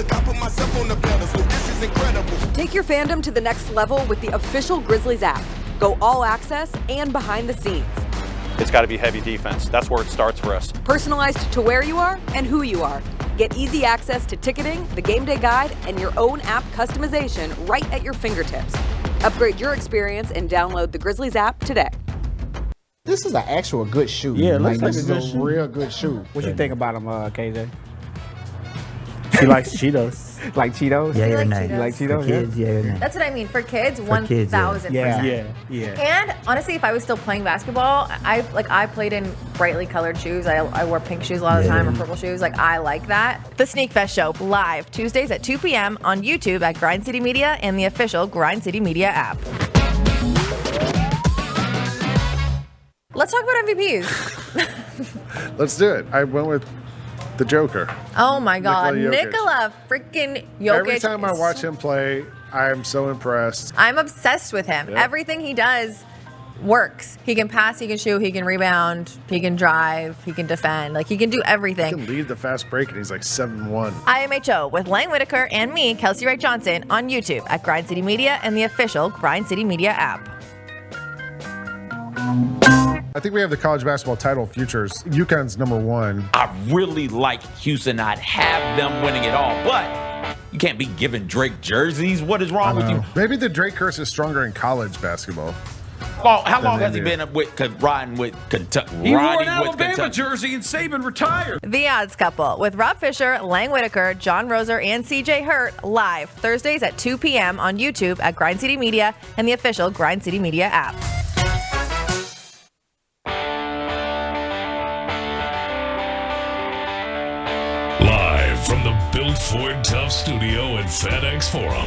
Look, I put myself on the pedestal. This is incredible. Take your fandom to the next level with the official Grizzlies app. Go all access and behind the scenes. It's got to be heavy defense. That's where it starts for us. Personalized to where you are and who you are. Get easy access to ticketing, the game day guide, and your own app customization right at your fingertips. Upgrade your experience and download the Grizzlies app today. This is an actual good shoe. Yeah, it looks like this a good is a shoe. real good shoe. What you think about him, KJ? She likes Cheetos. Like Cheetos? Yeah, like nice. You like Cheetos? For kids, yeah, nice. That's what I mean. For kids, For kids, 1,000%. Yeah. And honestly, if I was still playing basketball, I played in brightly colored shoes. I wore pink shoes a lot of the time or purple shoes. Like, I like that. The Sneak Fest Show, live Tuesdays at 2 p.m. on YouTube at Grind City Media and the official Grind City Media app. Let's talk about MVPs. Let's do it. I went with the Joker. Oh my God, Nikola Jokic. Nikola freaking Jokic. Every time I watch him play, I am so impressed. I'm obsessed with him. Yeah. Everything he does works. He can pass, he can shoot, he can rebound, he can drive, he can defend. Like, he can do He everything. can lead the fast break, and he's like 7-1. IMHO with Lang Whitaker and me, Kelsey Wright Johnson, on YouTube at Grind City Media and the official Grind City Media app. I think we have the college basketball title futures. UConn's number 1. I really like Houston. I'd have them winning it all, but you can't be giving Drake jerseys. What is wrong with you? Maybe the Drake curse is stronger in college basketball. Well, how long has he been riding with Kentucky? He wore an Alabama jersey and Saban retired. The Odds Couple with Rob Fisher, Lang Whitaker, John Roser, and CJ Hurt, live Thursdays at 2 p.m. on YouTube at Grind City Media and the official Grind City Media app. From the Built Ford Tough studio at FedEx Forum,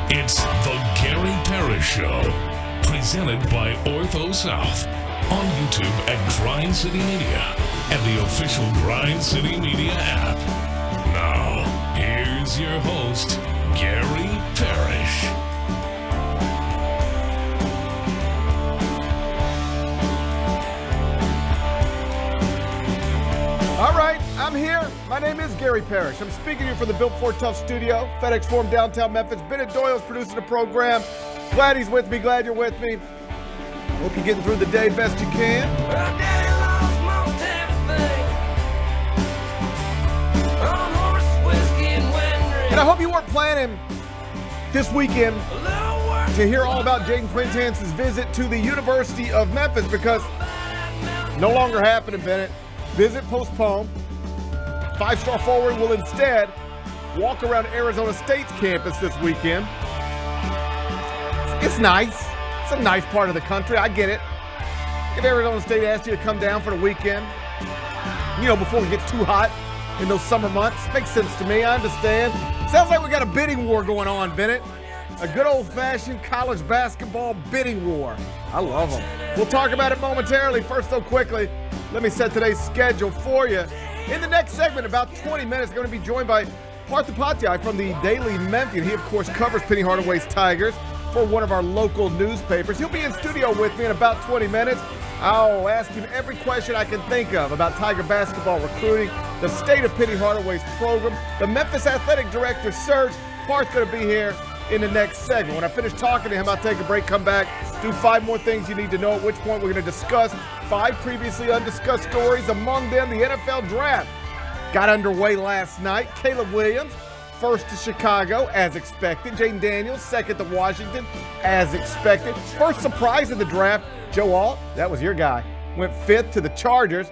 it's the Gary Parrish Show, presented by Ortho South, on YouTube at Grind City Media and the official Grind City Media app. Now, here's your host, Gary Parrish. All right, I'm here. My name is Gary Parrish. I'm speaking to you from the Built Ford Tough studio, FedEx Forum, downtown Memphis. Bennett Doyle's producing the program. Glad he's with me. Glad you're with me. Hope you're getting through the day best you can. And I hope you weren't planning this weekend to hear all about Jayden Quaintance's visit to the University of Memphis, because no longer happening, Bennett. Visit postponed. 5-star forward will instead walk around Arizona State's campus this weekend. It's nice. It's a nice part of the country. I get it. If Arizona State asked you to come down for the weekend, before it gets too hot in those summer months, makes sense to me. I understand. Sounds like we got a bidding war going on, Bennett. A good old-fashioned college basketball bidding war. I love them. We'll talk about it momentarily. First, though, quickly, let me set today's schedule for you. In the next segment, about 20 minutes, going to be joined by Parth Upadhyaya from the Daily Memphian. He, of course, covers Penny Hardaway's Tigers for one of our local newspapers. He'll be in studio with me in about 20 minutes. I'll ask him every question I can think of about Tiger basketball recruiting, the state of Penny Hardaway's program, the Memphis athletic director search. Parth's going to be here in the next segment. When I finish talking to him, I'll take a break, come back, do 5 more things you need to know, at which point we're going to discuss 5 previously undiscussed stories, among them the NFL Draft. Got underway last night. Caleb Williams, first to Chicago, as expected. Jayden Daniels, second to Washington, as expected. First surprise of the draft, Joe Alt, that was your guy, went 5th to the Chargers.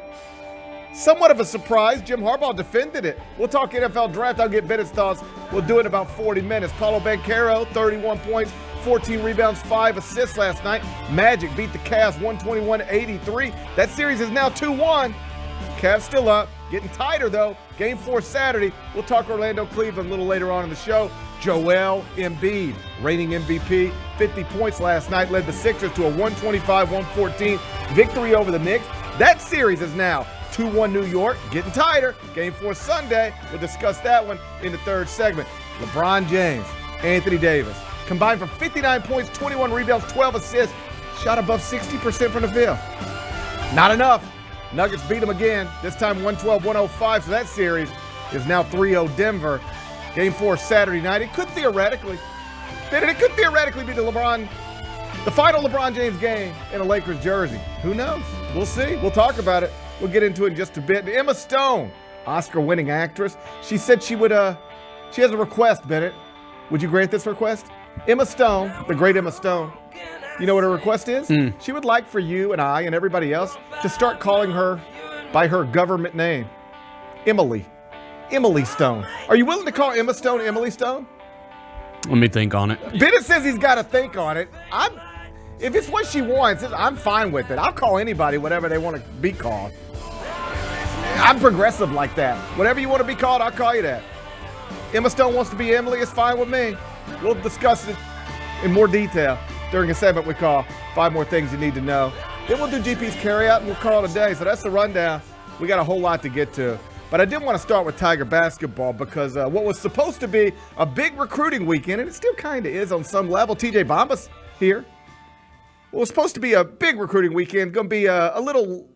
Somewhat of a surprise, Jim Harbaugh defended it. We'll talk NFL Draft. I'll get Bennett's thoughts. We'll do it in about 40 minutes. Paolo Banchero, 31 points, 14 rebounds, 5 assists last night. Magic beat the Cavs 121-83. That series is now 2-1. Cavs still up. Getting tighter, though. Game 4 Saturday. We'll talk Orlando, Cleveland a little later on in the show. Joel Embiid, reigning MVP, 50 points last night, led the Sixers to a 125-114 victory over the Knicks. That series is now 2-1 New York, getting tighter. Game 4 Sunday. We'll discuss that one in the third segment. LeBron James, Anthony Davis, combined for 59 points, 21 rebounds, 12 assists, shot above 60% from the field. Not enough. Nuggets beat them again, this time 112-105, so that series is now 3-0 Denver. Game 4 Saturday night. It could theoretically be the final LeBron James game in a Lakers jersey. Who knows? We'll see. We'll talk about it. We'll get into it in just a bit. Emma Stone, Oscar-winning actress. She said she would. She has a request, Bennett. Would you grant this request? Emma Stone, the great Emma Stone. You know what her request is? She would like for you and I and everybody else to start calling her by her government name, Emily. Emily Stone. Are you willing to call Emma Stone Emily Stone? Let me think on it. Bennett says he's got to think on it. If it's what she wants, I'm fine with it. I'll call anybody whatever they want to be called. I'm progressive like that. Whatever you want to be called, I'll call you that. Emma Stone wants to be Emily. It's fine with me. We'll discuss it in more detail during a segment we call 5 More Things You Need to Know. Then we'll do GP's carryout and we'll call it a day. So that's the rundown. We got a whole lot to get to. But I did want to start with Tiger basketball because what was supposed to be a big recruiting weekend, and it still kind of is on some level. TJ Bamba's here. What was supposed to be a big recruiting weekend, going to be a little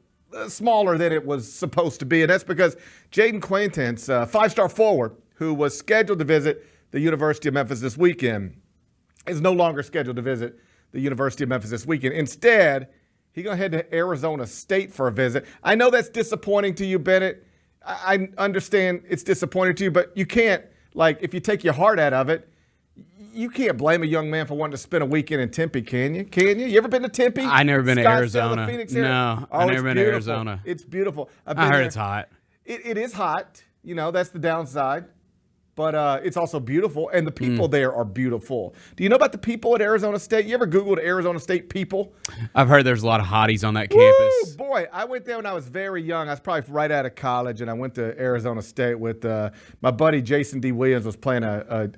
smaller than it was supposed to be. And that's because Jayden Quaintance, 5-star forward, who was scheduled to visit the University of Memphis this weekend, is no longer scheduled to visit the University of Memphis this weekend. Instead, he's going to head to Arizona State for a visit. I know that's disappointing to you, Bennett. I understand it's disappointing to you, but you can't, if you take your heart out of it, you can't blame a young man for wanting to spend a weekend in Tempe, can you? Can you? You ever been to Tempe? I never been to Arizona. Phoenix area? No, I never been to Arizona. It's beautiful. I heard it's hot. It is hot. That's the downside. But it's also beautiful, and the people there are beautiful. Do you know about the people at Arizona State? You ever Googled Arizona State people? I've heard there's a lot of hotties on that campus. Woo, boy, I went there when I was very young. I was probably right out of college, and I went to Arizona State with my buddy Jason D. Williams was playing a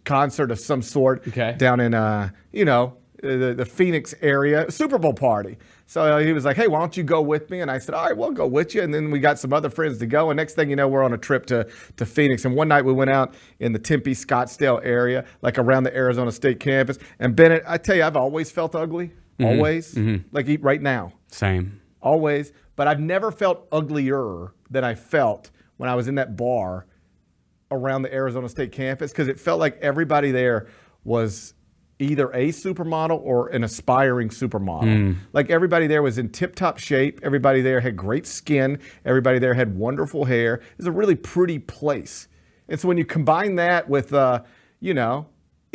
concert of some sort down in, the Phoenix area, Super Bowl party. So he was like, hey, why don't you go with me? And I said, all right, we'll go with you. And then we got some other friends to go. And next thing you know, we're on a trip to Phoenix. And one night we went out in the Tempe, Scottsdale area, around the Arizona State campus. And Bennett, I tell you, I've always felt ugly. Always. Right now. Same. Always. But I've never felt uglier than I felt when I was in that bar around the Arizona State campus, because it felt like everybody there was either a supermodel or an aspiring supermodel. Everybody there was in tip-top shape. Everybody there had great skin. Everybody there had wonderful hair. It was a really pretty place. And so when you combine that with, it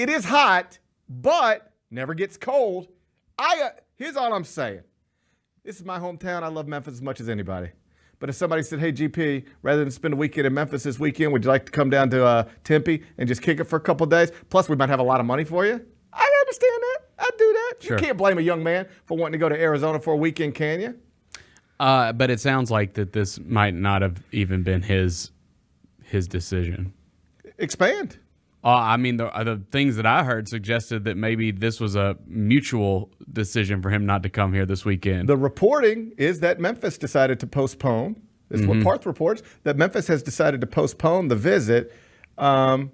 is hot, but never gets cold. Here's all I'm saying. This is my hometown. I love Memphis as much as anybody. But if somebody said, hey, GP, rather than spend a weekend in Memphis this weekend, would you like to come down to Tempe and just kick it for a couple of days? Plus, we might have a lot of money for you. I understand that. I do that. Sure. You can't blame a young man for wanting to go to Arizona for a weekend, can you? But it sounds like that this might not have even been his decision. Expand. The things that I heard suggested that maybe this was a mutual decision for him not to come here this weekend. The reporting is that Memphis decided to postpone. This is what Parth reports, that Memphis has decided to postpone the visit. And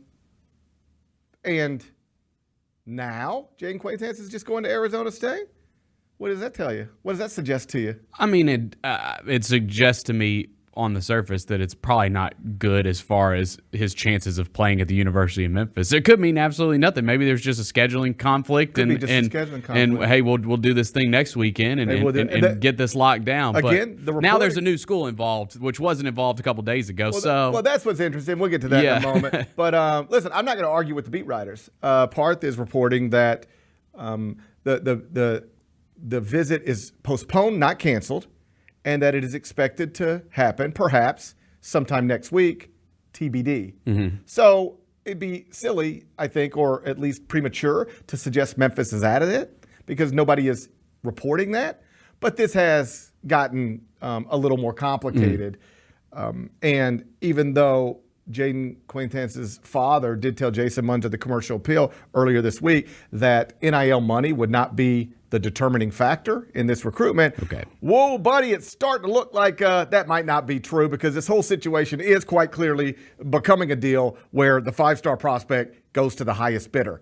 now Jayden Quaintance is just going to Arizona State? What does that tell you? What does that suggest to you? It suggests to me on the surface that it's probably not good as far as his chances of playing at the University of Memphis. It could mean absolutely nothing. Maybe there's just a scheduling conflict, and hey, we'll do this thing next weekend and get this locked down. Again, but now there's a new school involved, which wasn't involved a couple days ago. Well, that's what's interesting. We'll get to that in a moment. But listen, I'm not going to argue with the beat writers. Parth is reporting that the visit is postponed, not canceled, and that it is expected to happen perhaps sometime next week, TBD. So it'd be silly, I think, or at least premature to suggest Memphis is out of it because nobody is reporting that. But this has gotten a little more complicated. And even though Jayden Quaintance's father did tell Jason Munz of the Commercial Appeal earlier this week that NIL money would not be the determining factor in this recruitment. Okay. Whoa, buddy, it's starting to look like that might not be true because this whole situation is quite clearly becoming a deal where the 5-star prospect goes to the highest bidder.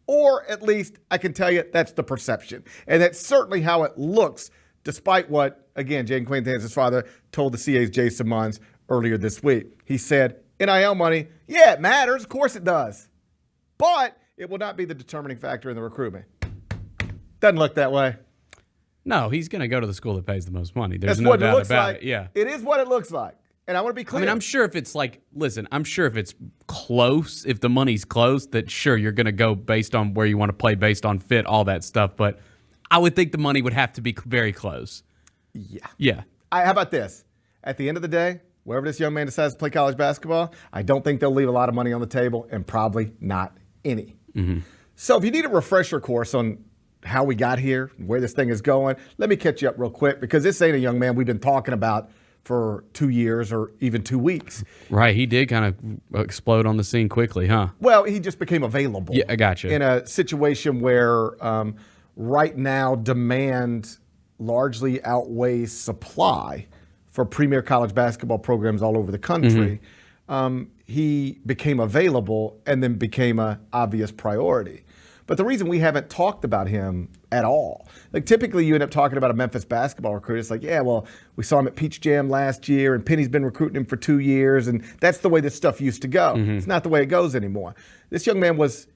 Or at least I can tell you that's the perception. And that's certainly how it looks, despite what, again, Jayden Quaintance's father told the CA's Jason Munz earlier this week. He said, NIL money, yeah, it matters. Of course it does. But it will not be the determining factor in the recruitment. Doesn't look that way. No, he's going to go to the school that pays the most money. There's That's no what it doubt looks about like. it. Yeah. It is what it looks like. And I want to be clear. I mean, I'm sure if it's I'm sure if it's close, if the money's close, that sure, you're going to go based on where you want to play, based on fit, all that stuff. But I would think the money would have to be very close. Yeah. Yeah. How about this? At the end of the day, wherever this young man decides to play college basketball, I don't think they'll leave a lot of money on the table, and probably not any. Mm-hmm. So if you need a refresher course on how we got here, where this thing is going, let me catch you up real quick, because this ain't a young man we've been talking about for 2 years or even 2 weeks. Right. He did kind of explode on the scene quickly, huh? Well, he just became available. Yeah, I got you. In a situation where right now demand largely outweighs supply for premier college basketball programs all over the country. He became available and then became an obvious priority. But the reason we haven't talked about him at all, like typically you end up talking about a Memphis basketball recruit. It's like, yeah, well, we saw him at Peach Jam last year, and Penny's been recruiting him for 2 years, and that's the way this stuff used to go. It's not the way it goes anymore. This young man was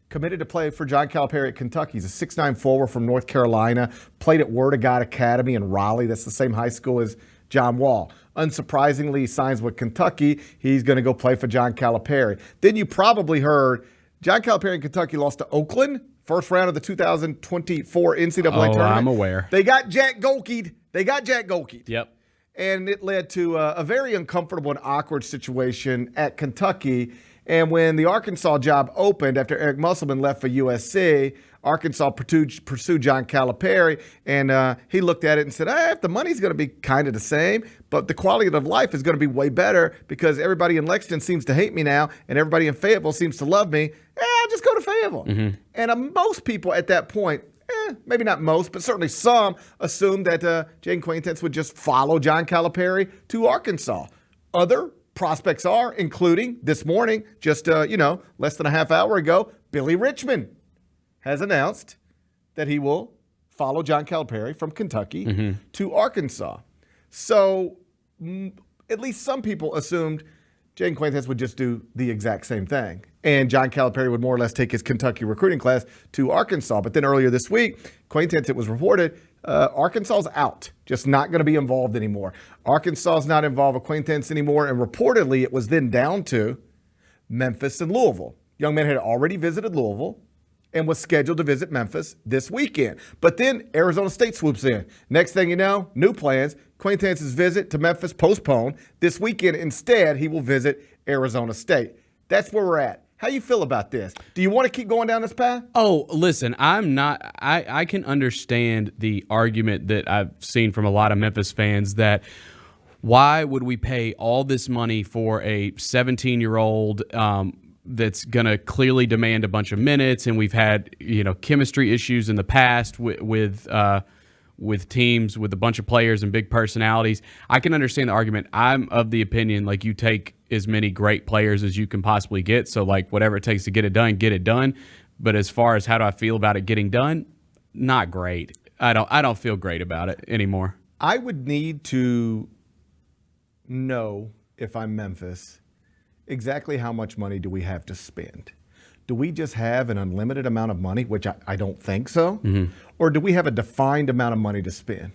committed to play for John Calipari at Kentucky. He's a 6'9" forward from North Carolina, played at Word of God Academy in Raleigh. That's the same high school as John Wall. Unsurprisingly, he signs with Kentucky. He's going to go play for John Calipari. Then you probably heard John Calipari in Kentucky lost to Oakland, first round of the 2024 NCAA tournament. I'm aware. They got Jack Golkey'd. Yep. And it led to a very uncomfortable and awkward situation at Kentucky. And when the Arkansas job opened after Eric Musselman left for USC, Arkansas pursued John Calipari, and he looked at it and said, if the money's going to be kind of the same, but the quality of life is going to be way better because everybody in Lexington seems to hate me now, and everybody in Fayetteville seems to love me, I'll just go to Fayetteville. And most people at that point, maybe not most, but certainly some, assumed that Jayden Quaintance would just follow John Calipari to Arkansas. Other prospects are, including this morning, just less than a half hour ago, Billy Richmond has announced that he will follow John Calipari from Kentucky to Arkansas. So at least some people assumed Jayden Quaintance would just do the exact same thing, and John Calipari would more or less take his Kentucky recruiting class to Arkansas. But then earlier this week, Quaintance, it was reported, Arkansas's out, just not going to be involved anymore. Arkansas's not involved with Quaintance anymore, and reportedly it was then down to Memphis and Louisville. Young man had already visited Louisville and was scheduled to visit Memphis this weekend. But then Arizona State swoops in. Next thing you know, new plans. Quaintance's visit to Memphis postponed. This weekend, instead, he will visit Arizona State. That's where we're at. How you feel about this? Do you want to keep going down this path? Oh, listen, I can understand the argument that I've seen from a lot of Memphis fans that why would we pay all this money for a 17-year-old that's going to clearly demand a bunch of minutes, and we've had chemistry issues in the past with teams with a bunch of players and big personalities. I can understand the argument. I'm of the opinion like you take as many great players as you can possibly get, so like whatever it takes to get it done, get it done. But as far as how do I feel about it getting done, not great. I don't feel great about it anymore. I would need to know, if I'm Memphis, exactly how much money do we have to spend? Do we just have an unlimited amount of money, which I don't think so? Or do we have a defined amount of money to spend?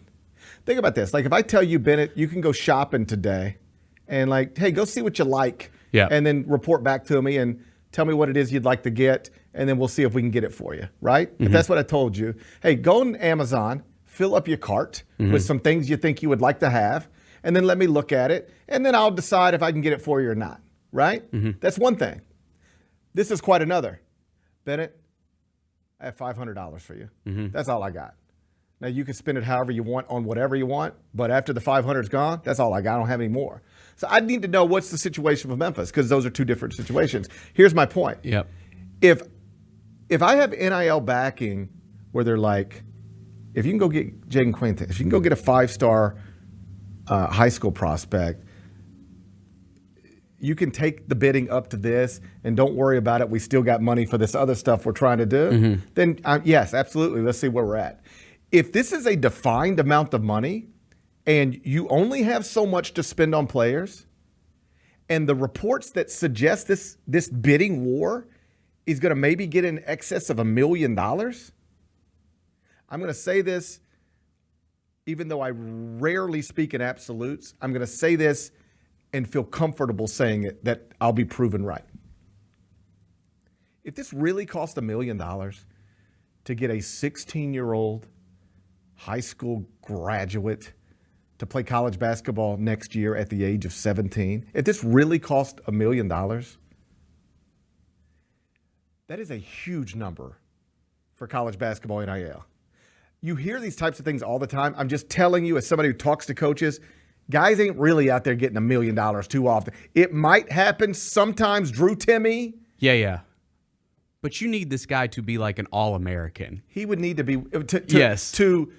Think about this. Like if I tell you, Bennett, you can go shopping today and hey, go see what you like. Yeah. And then report back to me and tell me what it is you'd like to get, and then we'll see if we can get it for you, right? If that's what I told you. Hey, go on Amazon, fill up your cart with some things you think you would like to have, and then let me look at it, and then I'll decide if I can get it for you or not. Right? That's one thing. This is quite another. Bennett, I have $500 for you. That's all I got. Now, you can spend it however you want on whatever you want, but after the 500's gone, that's all I got. I don't have any more. So I need to know what's the situation for Memphis, because those are two different situations. Here's my point. Yep. If I have NIL backing where they're like, if you can go get Jayden Quaintance, if you can go get a 5-star high school prospect, you can take the bidding up to this and don't worry about it. We still got money for this other stuff we're trying to do. Then yes, absolutely. Let's see where we're at. If this is a defined amount of money and you only have so much to spend on players And the reports that suggest this bidding war is going to maybe get in excess of $1 million. I'm going to say this, even though I rarely speak in absolutes, I'm going to say this and feel comfortable saying it, that I'll be proven right. If this really cost $1 million to get a 16-year-old high school graduate to play college basketball next year at the age of 17, if this really cost $1 million, that is a huge number for college basketball NIL. You hear these types of things all the time. I'm just telling you, as somebody who talks to coaches, guys ain't really out there getting $1 million too often. It might happen sometimes, Drew Timme. Yeah. But you need this guy to be like an All-American. He would need to be yes. To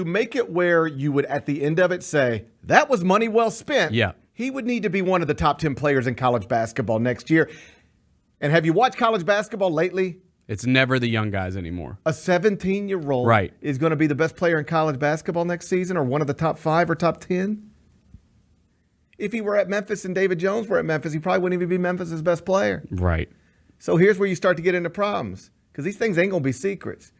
make it where you would at the end of it say, that was money well spent. Yeah. He would need to be one of the top 10 players in college basketball next year. And have you watched college basketball lately? It's never the young guys anymore. A 17-year-old is going to be the best player in college basketball next season, or one of the top 5 or top 10? If he were at Memphis and David Jones were at Memphis, he probably wouldn't even be Memphis' best player. Right. So here's where you start to get into problems, because these things ain't going to be secrets.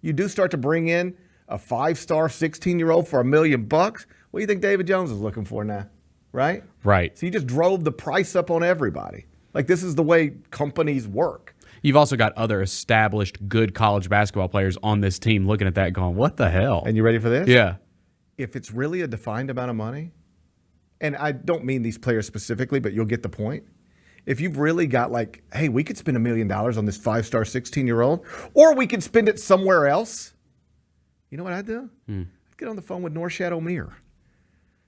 You do start to bring in a 5-star 16-year-old for $1 million. What do you think David Jones is looking for now? Right? Right. So you just drove the price up on everybody. Like, this is the way companies work. You've also got other established good college basketball players on this team looking at that going, what the hell? And you ready for this? Yeah. If it's really a defined amount of money, and I don't mean these players specifically, but you'll get the point. If you've really got like, hey, we could spend $1 million on this 5-star 16-year-old, or we could spend it somewhere else. You know what I'd do? I'd get on the phone with Norshad Omier.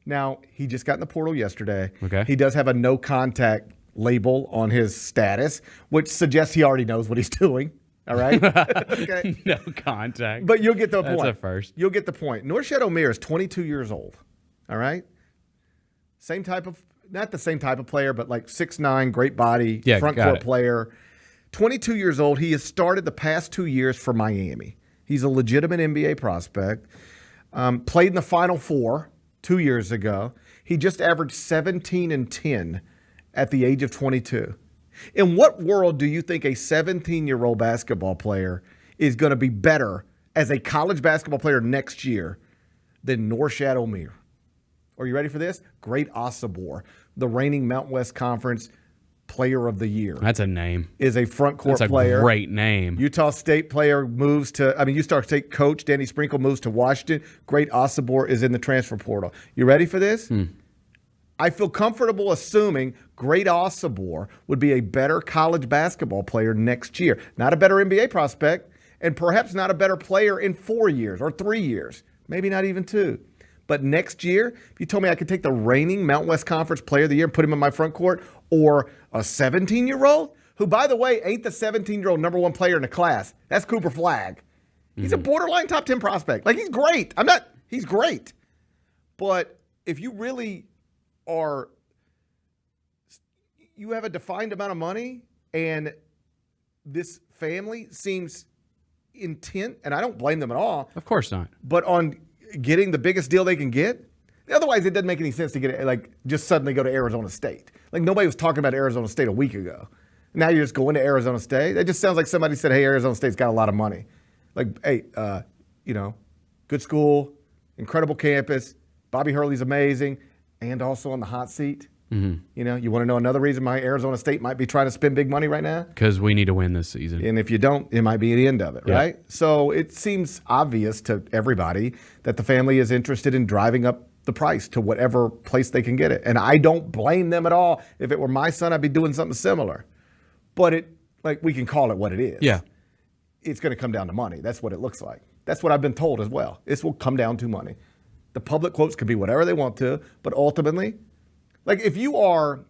Now, he just got in the portal yesterday. Okay. He does have a no contact label on his status, which suggests he already knows what he's doing. All right? Okay. No contact. But you'll get the point. That's a first. You'll get the point. Norshad Omier is 22 years old. All right? Same type of, not the same type of player, but like 6'9", great body, front court player. 22 years old. He has started the past 2 years for Miami. He's a legitimate NBA prospect. Played in the Final Four 2 years ago. He just averaged 17 and 10 at the age of 22. In what world do you think a 17-year-old basketball player is going to be better as a college basketball player next year than Norshad Omier? Are you ready for this? Great Osabor, the reigning Mountain West Conference Player of the Year. That's a name. Is a front court player. That's a great name. Utah State player moves to, Utah State coach Danny Sprinkle moves to Washington. Great Osabor is in the transfer portal. You ready for this? I feel comfortable assuming Great Osabor would be a better college basketball player next year. Not a better NBA prospect, and perhaps not a better player in 4 years or 3 years, maybe not even 2. But next year, if you told me I could take the reigning Mountain West Conference Player of the Year and put him in my front court, or a 17-year-old, who, by the way, ain't the 17-year-old number 1 player in the class. That's Cooper Flagg. He's a borderline top 10 prospect. Like, he's great. He's great. But if you really you have a defined amount of money, and this family seems intent, and I don't blame them at all. Of course not. But on getting the biggest deal they can get. Otherwise, it doesn't make any sense to get just suddenly go to Arizona State. Like, nobody was talking about Arizona State a week ago. Now you're just going to Arizona State. It just sounds like somebody said, hey, Arizona State's got a lot of money. Like, hey, good school, incredible campus. Bobby Hurley's amazing, and also on the hot seat. You want to know another reason why Arizona State might be trying to spend big money right now? Because we need to win this season. And if you don't, it might be the end of it, right? So it seems obvious to everybody that the family is interested in driving up the price to whatever place they can get it. And I don't blame them at all. If it were my son, I'd be doing something similar. But we can call it what it is. Yeah. It's going to come down to money. That's what it looks like. That's what I've been told as well. This will come down to money. The public quotes can be whatever they want to, but ultimately, like, if you are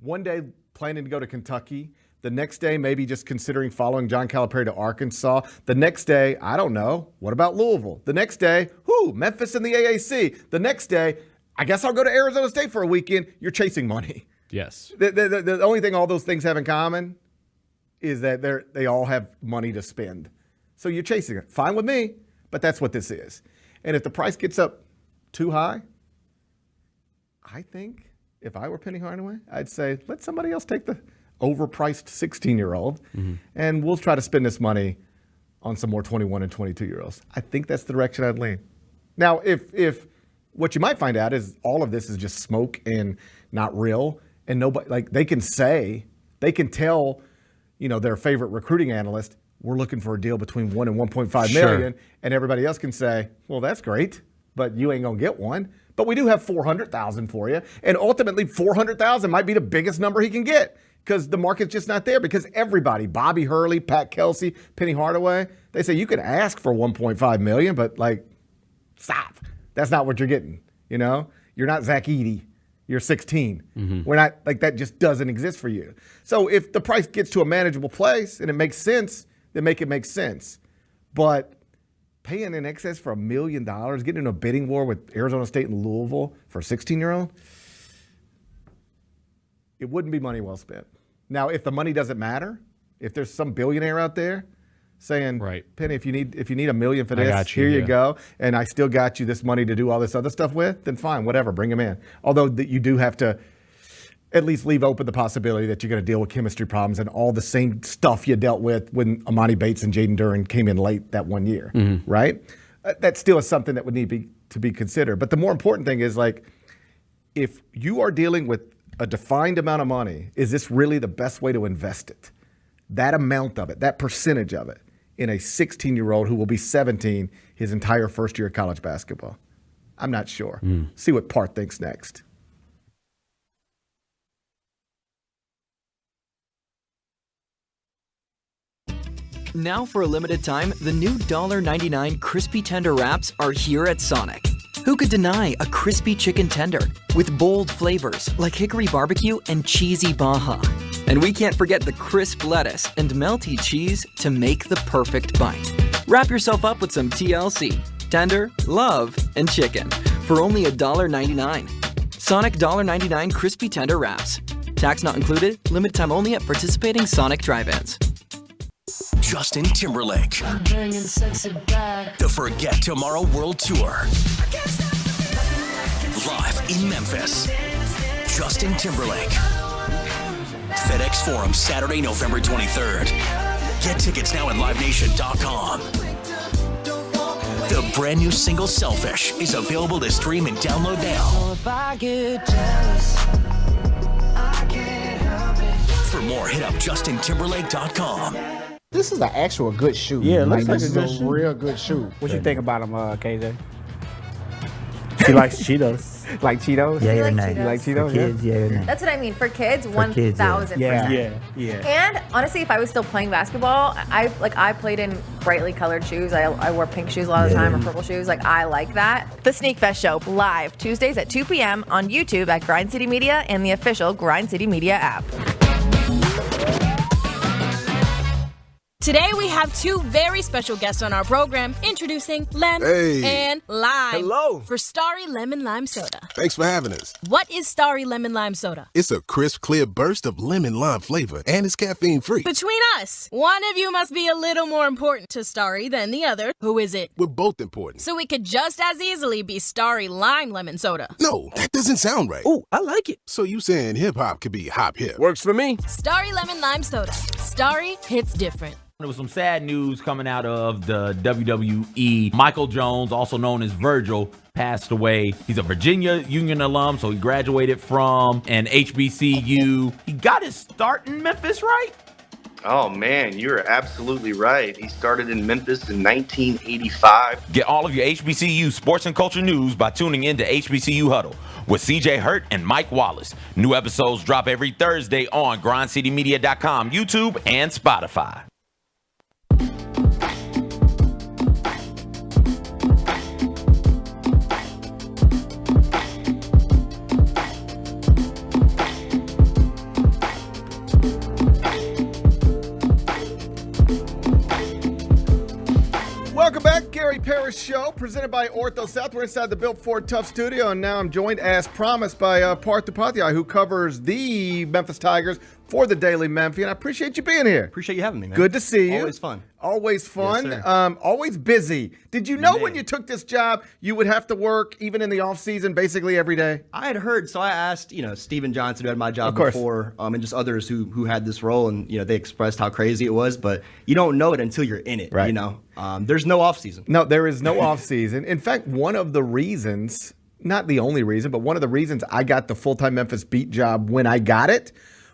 one day planning to go to Kentucky, the next day maybe just considering following John Calipari to Arkansas, the next day, I don't know, what about Louisville? The next day, Memphis in the AAC. The next day, I guess I'll go to Arizona State for a weekend. You're chasing money. Yes. The only thing all those things have in common is that they all have money to spend. So you're chasing it. Fine with me, but that's what this is. And if the price gets up too high, I think if I were Penny Hardaway, I'd say, let somebody else take the overpriced 16-year-old, and we'll try to spend this money on some more 21 and 22-year-olds. I think that's the direction I'd lean. Now, if what you might find out is all of this is just smoke and not real, and nobody, like, they can tell, their favorite recruiting analyst, we're looking for a deal between 1 and 1.5 million, and everybody else can say, well, that's great, but you ain't gonna get one. But we do have 400,000 for you, and ultimately 400,000 might be the biggest number he can get because the market's just not there. Because everybody, Bobby Hurley, Pat Kelsey, Penny Hardaway, they say you can ask for 1.5 million, but stop. That's not what you're getting. You're not Zach Edey. You're 16. We're not that. Just doesn't exist for you. So if the price gets to a manageable place and it makes sense, then make it make sense. But paying in excess for $1 million, getting in a bidding war with Arizona State and Louisville for a 16-year-old, it wouldn't be money well spent. Now, if the money doesn't matter, if there's some billionaire out there saying, Penny, if you need $1 million for this, here you go, and I still got you this money to do all this other stuff with, then fine, whatever, bring him in. Although you do have to at least leave open the possibility that you're going to deal with chemistry problems and all the same stuff you dealt with when Amani Bates and Jayden Duren came in late that one year, right? That still is something that would need to be considered. But the more important thing is, if you are dealing with a defined amount of money, is this really the best way to invest it? That amount of it, that percentage of it, in a 16-year-old who will be 17 his entire first year of college basketball? I'm not sure. See what Parth thinks next. Now for a limited time, the new $1.99 Crispy Tender Wraps are here at Sonic. Who could deny a crispy chicken tender with bold flavors like hickory barbecue and cheesy Baja? And we can't forget the crisp lettuce and melty cheese to make the perfect bite. Wrap yourself up with some TLC, tender, love, and chicken for only $1.99. Sonic $1.99 Crispy Tender Wraps. Tax not included, limited time only at participating Sonic drive-ins. Justin Timberlake. The Forget Tomorrow World Tour. Live in Memphis. Justin Timberlake. FedEx Forum, Saturday, November 23rd. Get tickets now at LiveNation.com. The brand new single Selfish is available to stream and download now. For more, hit up JustinTimberlake.com. This is an actual good shoe. Yeah, it looks like this a good is a shoe. real good shoe. What you think about him, KJ? She likes Cheetos. Like Cheetos? Yeah, like nice. Cheetos. You like Cheetos? For kids, yeah. That's what I mean. For kids, For 1,000%. kids, yeah. And honestly, if I was still playing basketball, I played in brightly colored shoes. I wore pink shoes a lot of the time or purple shoes. I like that. The Sneak Fest Show, live Tuesdays at 2 p.m. on YouTube at Grind City Media and the official Grind City Media app. Today we have two very special guests on our program, introducing Lem and Lime. Hello. For Starry Lemon Lime Soda. Thanks for having us. What is Starry Lemon Lime Soda? It's a crisp, clear burst of lemon lime flavor, and it's caffeine-free. Between us, one of you must be a little more important to Starry than the other. Who is it? We're both important. So it could just as easily be Starry Lime Lemon Soda. No, that doesn't sound right. Oh, I like it. So you saying hip-hop could be hop-hip? Works for me. Starry Lemon Lime Soda. Starry hits different. There was some sad news coming out of the WWE. Michael Jones, also known as Virgil, passed away. He's a Virginia Union alum, so he graduated from an HBCU. He got his start in Memphis, right? Oh, man, you're absolutely right. He started in Memphis in 1985. Get all of your HBCU sports and culture news by tuning in to HBCU Huddle with CJ Hurt and Mike Wallace. New episodes drop every Thursday on GrindCityMedia.com, YouTube, and Spotify. Welcome back, Gary Parrish Show, presented by Ortho South. We're inside the Built Ford Tough studio, and now I'm joined, as promised, by Parth Upadhyaya, who covers the Memphis Tigers for the Daily Memphian. I appreciate you being here. Appreciate you having me, man. Good to see you. Always fun. Always fun. Yes, sir. Always busy. Did you know when you took this job, you would have to work even in the off season, basically every day? I had heard, so I asked, Steven Johnson, who had my job before, and just others who had this role, and they expressed how crazy it was. But you don't know it until you're in it. Right. There's no off season. No, there is no off season. In fact, one of the reasons, not the only reason, but one of the reasons I got the full-time Memphis beat job when I got it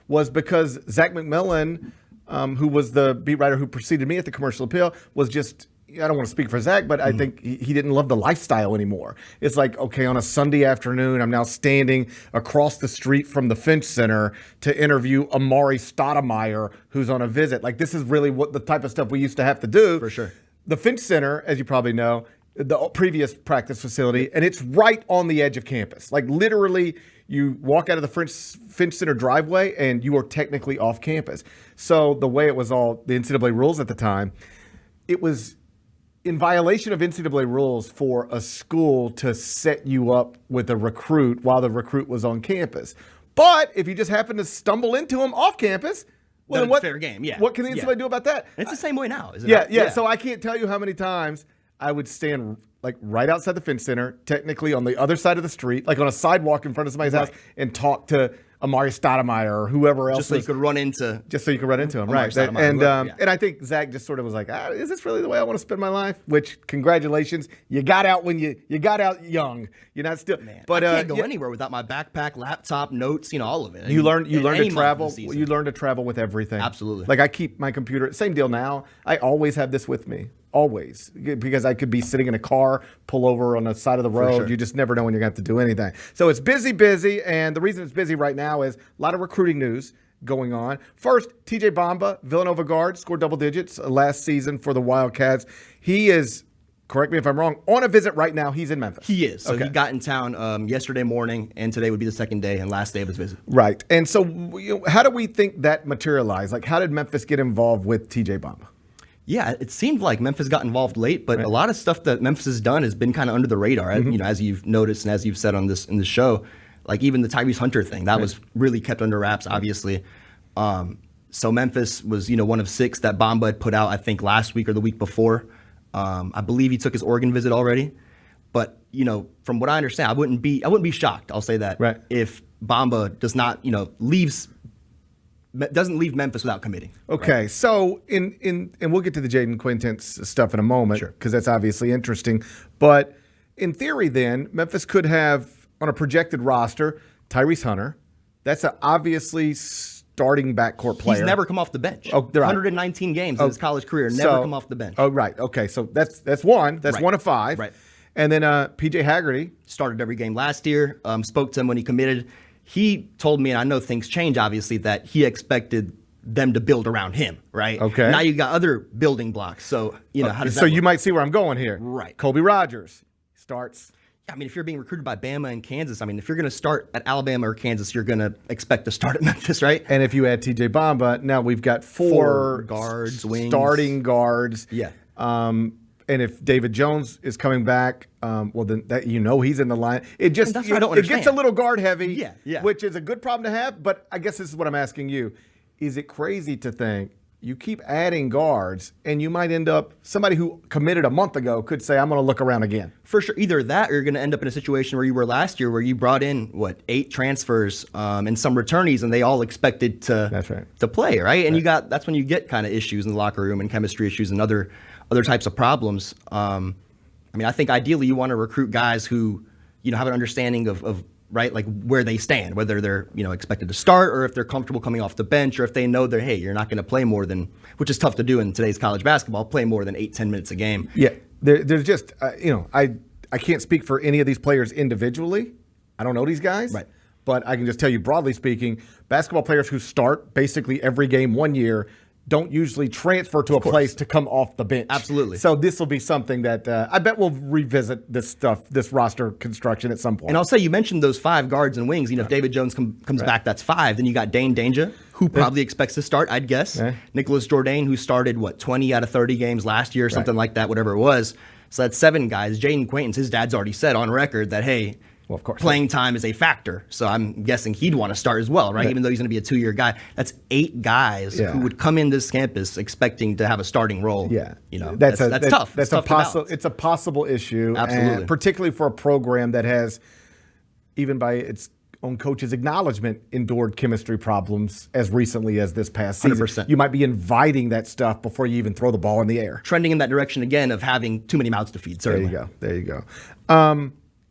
was because Zach McMillan, who was the beat writer who preceded me at the Commercial Appeal, was just, I don't want to speak for Zach, but I think he didn't love the lifestyle anymore. It's like, okay, on a Sunday afternoon, I'm now standing across the street from the Finch Center to interview Amari Stoudemire, who's on a visit. Like, this is really what the type of stuff we used to have to do. For sure. The Finch Center, as you probably know, the previous practice facility, and it's right on the edge of campus. Like, literally, you walk out of the Finch Center driveway, and you are technically off campus. So the way it was all, the NCAA rules at the time, it was in violation of NCAA rules for a school to set you up with a recruit while the recruit was on campus. But if you just happen to stumble into him off campus, well, then what? Fair game, yeah. What can the NCAA do about that? It's the same way now, isn't it? it? Yeah. So I can't tell you how many times I would stand like right outside the Finch Center, technically on the other side of the street, like on a sidewalk in front of somebody's house, and talk to Amari Stoudemire or whoever else. Just so you could run into him, Amari right? Stoudemire, And I think Zach just sort of was like, is this really the way I want to spend my life? Which, congratulations, you got out when you got out young. You're not still, but I can't go anywhere without my backpack, laptop, notes, all of it. You learn to travel. You learn to travel with everything. Absolutely. Like I keep my computer. Same deal now. I always have this with me. Always, because I could be sitting in a car, pull over on the side of the road. Sure. You just never know when you're going to have to do anything. So it's busy, and the reason it's busy right now is a lot of recruiting news going on. First, TJ Bamba, Villanova guard, scored double digits last season for the Wildcats. He is, correct me if I'm wrong, on a visit right now. He's in Memphis. He is. So he got in town yesterday morning, and today would be the second day and last day of his visit. Right. And so how do we think that materialized? Like, how did Memphis get involved with TJ Bamba? Yeah, it seemed like Memphis got involved late, but a lot of stuff that Memphis has done has been kind of under the radar. As you've noticed and as you've said in the show, like even the Tyrese Hunter thing, that was really kept under wraps, obviously. So Memphis was, one of 6 that Bamba had put out, I think, last week or the week before. I believe he took his Oregon visit already. But, from what I understand, I wouldn't be shocked, I'll say that, if Bamba does not, doesn't leave Memphis without committing. Okay, so and we'll get to the Jayden Quaintance stuff in a moment because that's obviously interesting. But in theory, then Memphis could have on a projected roster Tyrese Hunter. That's an obviously starting backcourt player. He's never come off the bench. 119 games in his college career, never come off the bench. Oh, right. Okay, so that's one. That's one of 5. Right. And then PJ Haggerty started every game last year. Spoke to him when he committed. He told me, and I know things change, obviously, that he expected them to build around him, right? Okay. Now you got other building blocks. So, how does that So work? you might see where I'm going here. Right. Colby Rogers starts. I mean, if you're being recruited by Bama and Kansas, I mean, if you're going to start at Alabama or Kansas, you're going to expect to start at Memphis, right? And if you add TJ Bamba, now we've got 4 guards, wings. starting guards. Yeah. And if David Jones is coming back, well, then he's in the line. It just that's what I don't understand. It gets a little guard heavy, yeah. which is a good problem to have. But I guess this is what I'm asking you. Is it crazy to think you keep adding guards and you might end up, somebody who committed a month ago could say, I'm going to look around again? For sure. Either that or you're going to end up in a situation where you were last year where you brought in, 8 transfers and some returnees and they all expected to play, right? And that's when you get kind of issues in the locker room and chemistry issues and other types of problems. I think ideally you want to recruit guys who, have an understanding of right, like where they stand, whether they're, expected to start or if they're comfortable coming off the bench or if they know you're not going to play more than, which is tough to do in today's college basketball, play more than 8-10 minutes a game. Yeah, there's just, I can't speak for any of these players individually. I don't know these guys. Right. But I can just tell you, broadly speaking, basketball players who start basically every game one year don't usually transfer to a place to come off the bench. Absolutely. So this will be something that I bet we'll revisit this roster construction at some point. And I'll say, you mentioned those 5 guards and wings. If David Jones comes back, that's 5. Then you got Dane Danger, who probably expects to start, I'd guess. Nicholas Jourdain, who started, 20 out of 30 games last year, something like that, whatever it was. So that's 7 guys. Jayden Quaintance, his dad's already said on record that, hey, Well, of course. Playing time is a factor. So I'm guessing he'd want to start as well, right? Even though he's going to be a 2-year guy. That's 8 guys who would come in this campus expecting to have a starting role. Yeah. That's tough. It's a possible issue. Absolutely. And particularly for a program that has, even by its own coach's acknowledgement, endured chemistry problems as recently as this past season. 100%. You might be inviting that stuff before you even throw the ball in the air. Trending in that direction again of having too many mouths to feed, certainly. There you go.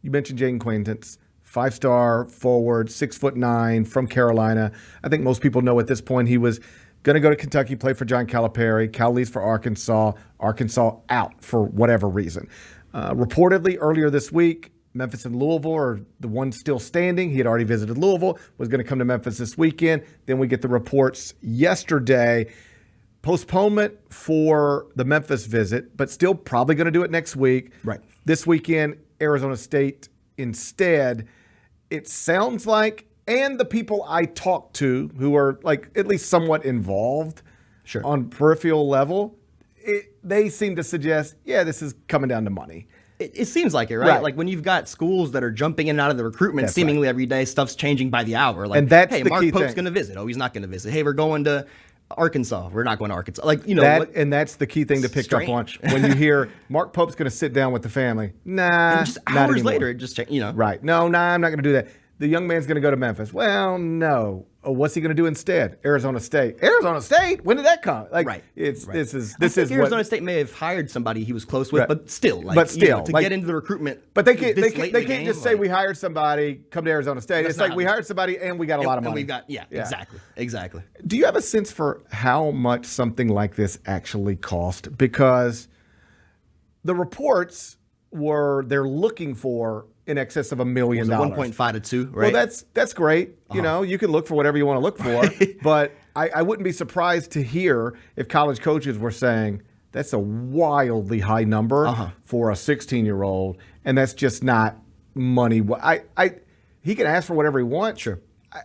You mentioned Jayden Quaintance, 5-star forward, 6'9" from Carolina. I think most people know at this point he was going to go to Kentucky, play for John Calipari. Cal leaves for Arkansas. Arkansas out for whatever reason. Reportedly earlier this week, Memphis and Louisville are the ones still standing. He had already visited Louisville, was going to come to Memphis this weekend. Then we get the reports yesterday. Postponement for the Memphis visit, but still probably going to do it next week. Right. This weekend, Arizona State instead. It sounds like, and the people I talk to who are like at least somewhat involved on peripheral level, they seem to suggest, this is coming down to money. It seems like it, right? Like when you've got schools that are jumping in and out of the recruitment seemingly every day, stuff's changing by the hour. Like, and that's hey, the Mark key Pope's thing. going to visit. Oh, he's not going to visit. Hey, we're going to Arkansas. We're not going to Arkansas. Like, and that's the key thing to pick up on when you hear Mark Pope's going to sit down with the family. Nah, and just not hours anymore. later, it just changed. Right? No, I'm not going to do that. The young man's going to go to Memphis. Well, no. Oh, what's he going to do instead? Arizona State. Arizona State? When did that come? Like, this is Arizona State may have hired somebody he was close with, but still, to get into the recruitment. But they can't just say we hired somebody, come to Arizona State. It's like we hired somebody and we got a lot of money. And we got exactly. Do you have a sense for how much something like this actually cost? Because the reports they're looking for in excess of $1 million. 1.5 to 2, right? Well, that's great. You can look for whatever you want to look for. But I wouldn't be surprised to hear if college coaches were saying that's a wildly high number for a 16-year-old, and that's just not money. He can ask for whatever he wants. Sure.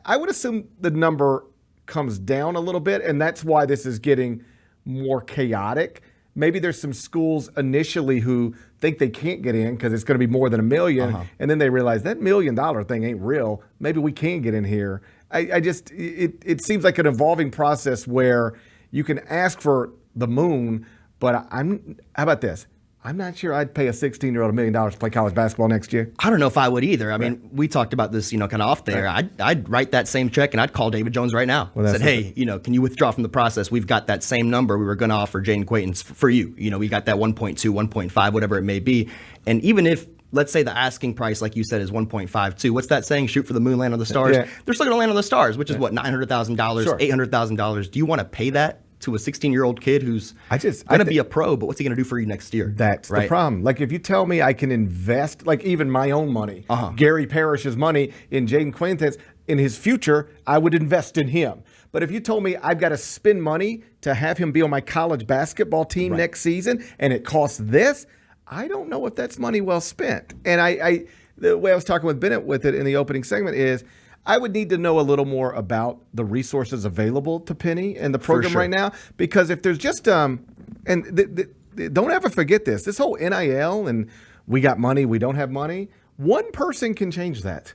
I would assume the number comes down a little bit, and that's why this is getting more chaotic. Maybe there's some schools initially who think they can't get in because it's going to be more than $1 million, and then they realize that $1 million thing ain't real. Maybe we can get in here. It seems like an evolving process where you can ask for the moon, but how about this? I'm not sure I'd pay a 16-year-old $1 million to play college basketball next year. I don't know if I would either. I mean, we talked about this, kind of off there. I'd write that same check and I'd call David Jones right now. Said, hey, can you withdraw from the process? We've got that same number we were going to offer Jayden Quaintance for you. We got that 1.2, 1.5, whatever it may be. And even if, let's say the asking price, like you said, is 1.52. What's that saying? Shoot for the moon, land on the stars. Yeah. They're still going to land on the stars, which is what, $900,000, $800,000. Do you want to pay that to a 16-year-old kid who's going to be a pro, but what's he going to do for you next year? That's the problem. Like, if you tell me I can invest, like even my own money, Gary Parrish's money in Jayden Quaintance, in his future, I would invest in him. But if you told me I've got to spend money to have him be on my college basketball team next season, and it costs this, I don't know if that's money well spent. And the way I was talking with Bennett with it in the opening segment is, I would need to know a little more about the resources available to Penny and the program right now, because if there's just don't ever forget this whole NIL and we got money, we don't have money. One person can change that.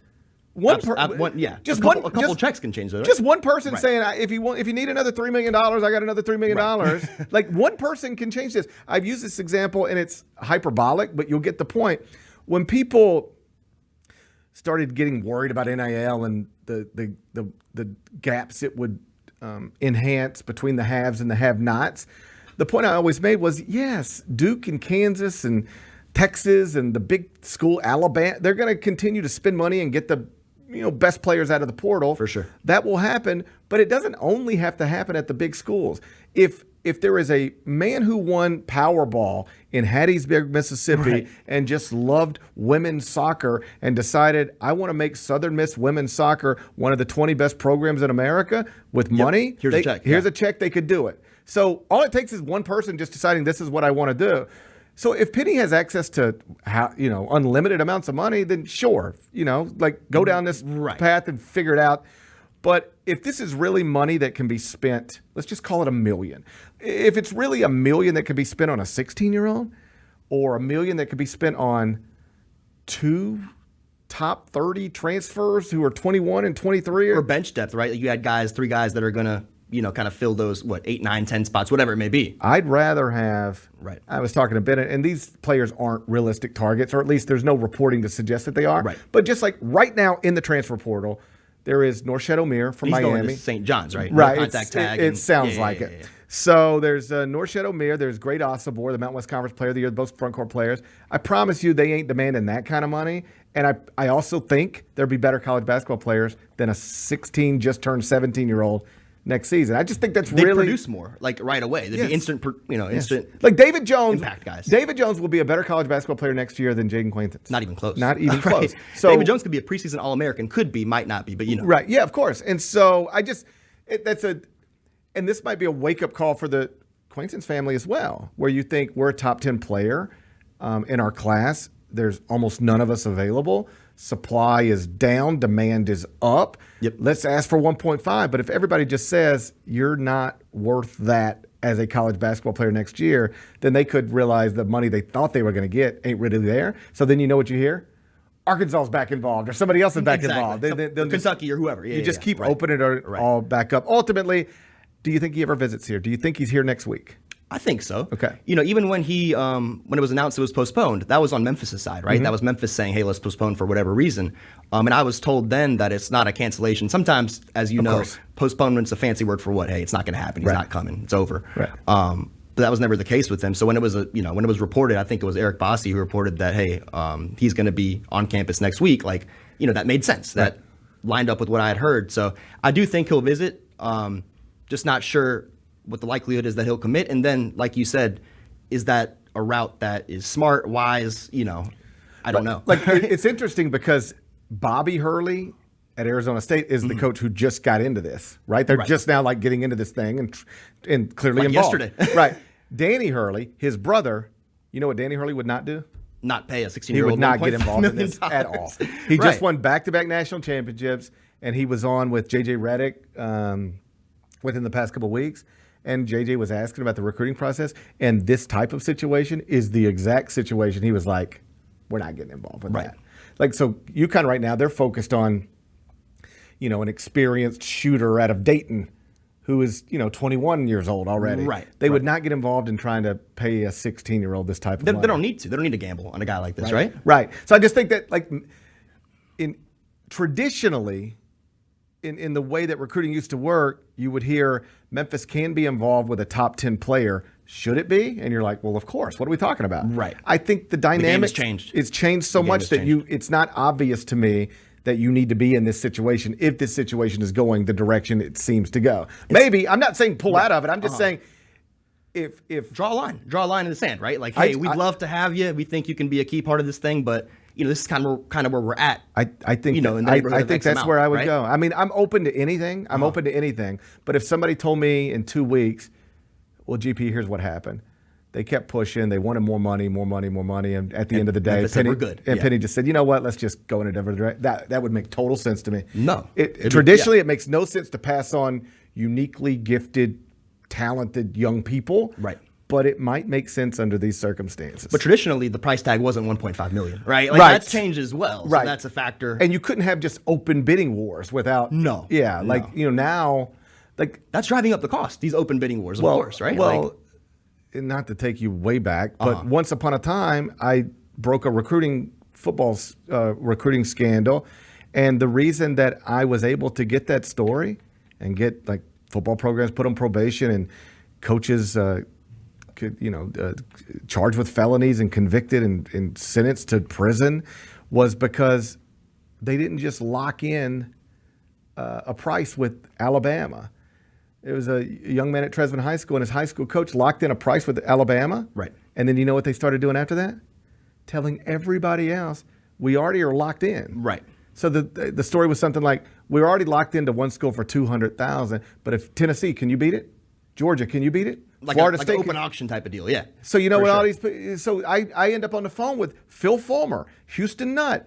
A couple checks can change that. Right? Just one person saying, if you need another $3 million, I got another $3 million. Like, one person can change this. I've used this example and it's hyperbolic, but you'll get the point. When people started getting worried about NIL and the gaps it would enhance between the haves and the have-nots, the point I always made was, yes, Duke and Kansas and Texas and the big school Alabama, they're going to continue to spend money and get the best players out of the portal. For sure. That will happen, but it doesn't only have to happen at the big schools. If there is a man who won Powerball in Hattiesburg, Mississippi, and just loved women's soccer and decided, I want to make Southern Miss women's soccer one of the 20 best programs in America with money, here's a check. Here's a check, they could do it. So all it takes is one person just deciding this is what I want to do. So if Penny has access to unlimited amounts of money, then sure, go down this path and figure it out. But if this is really money that can be spent, let's just call it $1 million. If it's really $1 million that could be spent on a 16-year-old, or $1 million that could be spent on 2 top 30 transfers who are 21 and 23. Or bench depth, right? You had 3 guys that are going to, kind of fill those, 8, 9, 10 spots, whatever it may be. I'd rather have, right. I was talking to Bennett, and these players aren't realistic targets, or at least there's no reporting to suggest that they are. Right. But just like right now in the transfer portal, there is Norchad Omier from He's Miami. Going to St. John's, right? Right. No contact tag. It sounds like it. Yeah. So there's Norchad Omier. There's Great Osabor, the Mountain West Conference Player of the Year, both front court players. I promise you they ain't demanding that kind of money. And I also think there'll be better college basketball players than a 16, just turned 17-year-old next season. I just think that's They'd really produce more, right away. They'd be instant, instant. Like David Jones, impact guys. David Jones will be a better college basketball player next year than Jayden Quaintance. Not even close. Not even right. close. So David Jones could be a preseason All-American. Could be, might not be, but Right. Yeah, of course. And so and this might be a wake-up call for the Quaintance family as well, where you think we're a top 10 player in our class. There's almost none of us available. Supply is down. Demand is up. Yep. Let's ask for 1.5. But if everybody just says you're not worth that as a college basketball player next year, then they could realize the money they thought they were going to get ain't really there. So then you know what you hear? Arkansas is back involved, or somebody else is back involved. They'll Kentucky or whoever. You just keep opening it all back up. Ultimately, do you think he ever visits here? Do you think he's here next week? I think so. Okay. Even when when it was announced it was postponed, that was on Memphis' side, right? Mm-hmm. That was Memphis saying, hey, let's postpone for whatever reason. And I was told then that it's not a cancellation. Sometimes, as you know, postponement's a fancy word for what? Hey, it's not going to happen. He's not coming. It's over. Right. But that was never the case with him. So when it was when it was reported, I think it was Eric Bossi who reported that, hey, he's going to be on campus next week. Like, that made sense. That lined up with what I had heard. So I do think he'll visit. Just not sure what the likelihood is that he'll commit. And then, like you said, is that a route that is smart, wise? I don't know. Like it's interesting because Bobby Hurley at Arizona State is the coach who just got into this, right? They're just now like getting into this thing and clearly involved. Yesterday. Right. Danny Hurley, his brother, you know what Danny Hurley would not do? Not pay a 16-year-old. He would not get involved in this at all. He just won back-to-back national championships, and he was on with J.J. Redick within the past couple of weeks. And JJ was asking about the recruiting process, and this type of situation is the exact situation. He was like, we're not getting involved with that. Like, so UConn right now, they're focused on, an experienced shooter out of Dayton who is, 21 years old already. Right. They would not get involved in trying to pay a 16-year-old this type of money. They don't need to. They don't need to gamble on a guy like this, right? Right. So I just think that, like, traditionally, in the way that recruiting used to work, you would hear Memphis can be involved with a top 10 player. Should it be? And you're like, well, of course. What are we talking about? Right. I think the dynamic has changed. It's changed so much that it's not obvious to me that you need to be in this situation if this situation is going the direction it seems to go. Maybe, I'm not saying pull out of it. I'm just saying if draw a line in the sand, right? Like, hey, we'd love to have you. We think you can be a key part of this thing, but this is kind of where we're at. I think I think that's where I would go. I mean, I'm open to anything. I'm open to anything. But if somebody told me in 2 weeks, well, GP, here's what happened. They kept pushing. They wanted more money. And at the end of the day, Penny just said, you know what? Let's just go in a different direction. That would make total sense to me. No. Traditionally, it makes no sense to pass on uniquely gifted, talented young people. Right. But it might make sense under these circumstances. But traditionally, the price tag wasn't $1.5 million, right? Like, that's changed as well. So that's a factor. And you couldn't have just open bidding wars without. No. Yeah. No. Like, now. Like, that's driving up the cost, these open bidding wars, of course, right? Well, not to take you way back, but once upon a time, I broke a recruiting scandal. And the reason that I was able to get that story and get, like, football programs put on probation and coaches charged with felonies and convicted and sentenced to prison was because they didn't just lock in a price with Alabama. It was a young man at Tresman High School, and his high school coach locked in a price with Alabama. Right. And then you know what they started doing after that? Telling everybody else, we already are locked in. Right. So the story was something like, we're already locked into one school for $200,000, but if Tennessee, can you beat it? Georgia, can you beat it? Like Florida an State, open auction type of deal, yeah. So you know what all these. So I end up on the phone with Phil Fulmer, Houston Nutt,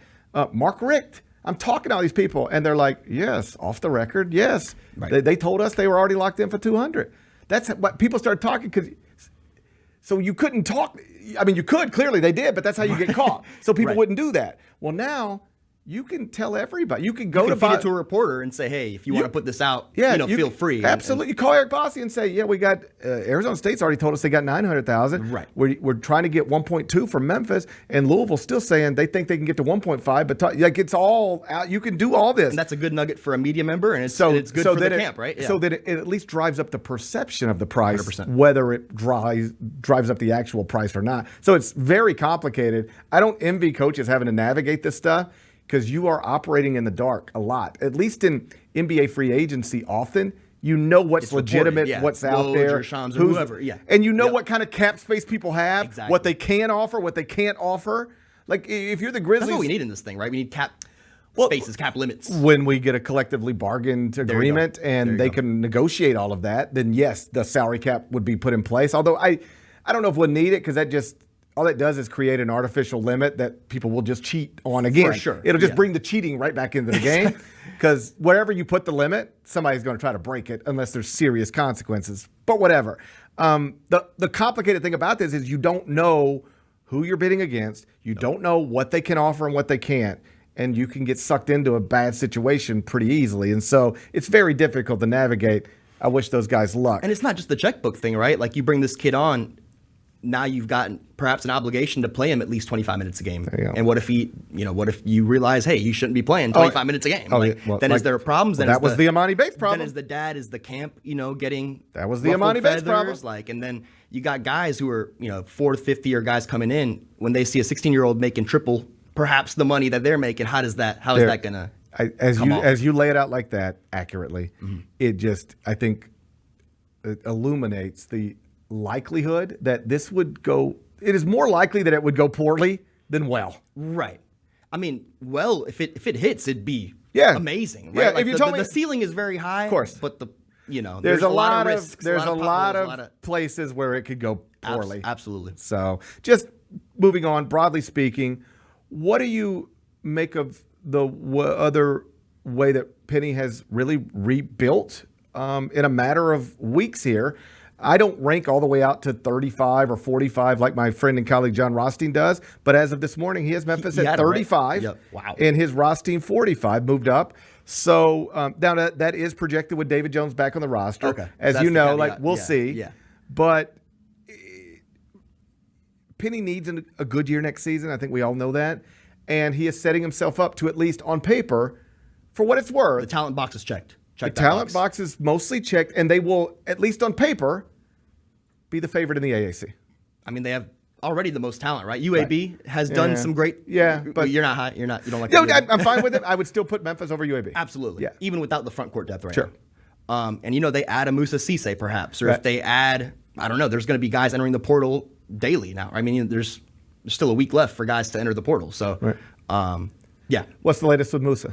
Mark Richt. I'm talking to all these people, and they're like, "Yes, off the record, yes." Right. They told us they were already locked in for $200. That's what people started talking because. So you couldn't talk. I mean, you could clearly they did, but that's how you get caught. So people wouldn't do that. Well, now you can tell everybody. You can go you to can feed it to a reporter and say, hey, if you want to put this out, feel free. Absolutely. Call Eric Bossi and say, yeah, we got Arizona State's already told us they got 900,000. Right. We're trying to get 1.2 from Memphis, and Louisville's still saying they think they can get to 1.5. But it's all out. You can do all this. And that's a good nugget for a media member, and it's good for the camp, right? Yeah. So that it at least drives up the perception of the price, 100%. whether it drives up the actual price or not. So it's very complicated. I don't envy coaches having to navigate this stuff, because you are operating in the dark a lot. At least in NBA free agency, often you know what's it's legitimate, reported, what's out there, or Shams or whoever, and you know what kind of cap space people have, what they can offer, what they can't offer. Like if you're the Grizzlies, that's what we need in this thing, right? We need cap spaces, cap limits. When we get a collectively bargained agreement and they can negotiate all of that, then yes, the salary cap would be put in place. Although I don't know if we'll need it, because that just all that does is create an artificial limit that people will just cheat on again. For sure. It'll just bring the cheating right back into the game, because wherever you put the limit, somebody's going to try to break it unless there's serious consequences. But whatever. The complicated thing about this is you don't know who you're bidding against. You don't know what they can offer and what they can't. And you can get sucked into a bad situation pretty easily. And so it's very difficult to navigate. I wish those guys luck. And it's not just the checkbook thing, right? Like you bring this kid on, now you've got perhaps an obligation to play him at least 25 minutes a game. There you go. And what if what if you realize, hey, you shouldn't be playing 25 minutes a game? Is there problems? That was the Amani Bates problem. Then is the dad, is the camp, getting that was the Amani Bates problem. And then you got guys who are, 4th, 5th year guys coming in, when they see a 16-year-old making triple perhaps the money that they're making, how is that gonna as you lay it out like that accurately, it just, I think, it illuminates the likelihood that this would go. It is more likely that it would go poorly than well. Right. I mean, well, if it hits, it'd be amazing. Right? Yeah. Like if you told me the ceiling is very high, of course, but there's a lot of risks. There's a lot of places where it could go poorly. Absolutely. So just moving on, broadly speaking, what do you make of the other way that Penny has really rebuilt in a matter of weeks here? I don't rank all the way out to 35 or 45 like my friend and colleague John Rothstein does, but as of this morning, he has Memphis at 35. Right. Yep. Wow. And his Rothstein 45 moved up. So now that is projected with David Jones back on the roster. Okay. As you know, we'll see. Yeah. But Penny needs a good year next season. I think we all know that. And he is setting himself up to, at least on paper, for what it's worth. The talent box is checked. The talent box is mostly checked, and they will, at least on paper, be the favorite in the AAC. I mean, they have already the most talent, right? UAB has done some great. Yeah, but you're not high. You don't like. I'm fine with it. I would still put Memphis over UAB. Absolutely. Yeah. Even without the front court depth right sure. now. And they add a Musa Cisse perhaps, or if they add, I don't know. There's going to be guys entering the portal daily now. I mean, there's still a week left for guys to enter the portal. So, yeah. What's the latest with Musa?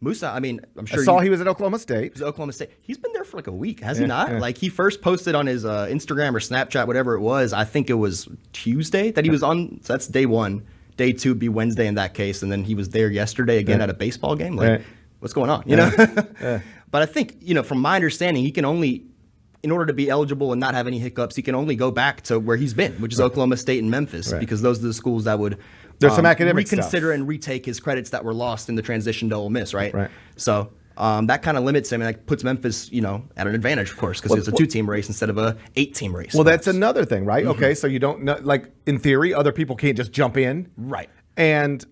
Musa, I mean, I'm sure I saw he was at Oklahoma State. He's at Oklahoma State. He's been there for like a week, has he not? Yeah. Like he first posted on his Instagram or Snapchat, whatever it was. I think it was Tuesday that he was on. So that's day one. Day two would be Wednesday in that case, and then he was there yesterday again at a baseball game. Like, what's going on? You know. But I think from my understanding, he can only, in order to be eligible and not have any hiccups, he can only go back to where he's been, which is Oklahoma State and Memphis, because those are the schools that would. There's some academic reconsider stuff. And retake his credits that were lost in the transition to Ole Miss, right? So that kind of limits him, and that puts Memphis, at an advantage, of course, because it's a 2-team race instead of a 8-team race. Well, that's another thing, right? Mm-hmm. Okay, so you don't know, like in theory, other people can't just jump in, right? And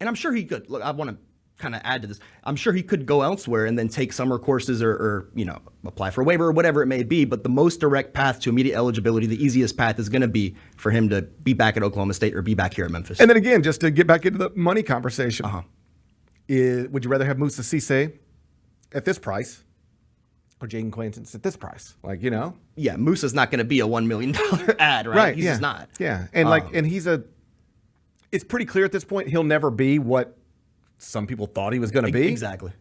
I'm sure he could. Look, I want to kind of add to this. I'm sure he could go elsewhere and then take summer courses or apply for a waiver or whatever it may be. But the most direct path to immediate eligibility, the easiest path is going to be for him to be back at Oklahoma State or be back here at Memphis. And then again, just to get back into the money conversation, would you rather have Musa Cisse at this price or Jayden Quaintance at this price? Yeah, Musa's not going to be a $1 million ad, right? He's just not. Yeah, and and he's it's pretty clear at this point he'll never be what some people thought he was going to be. Exactly.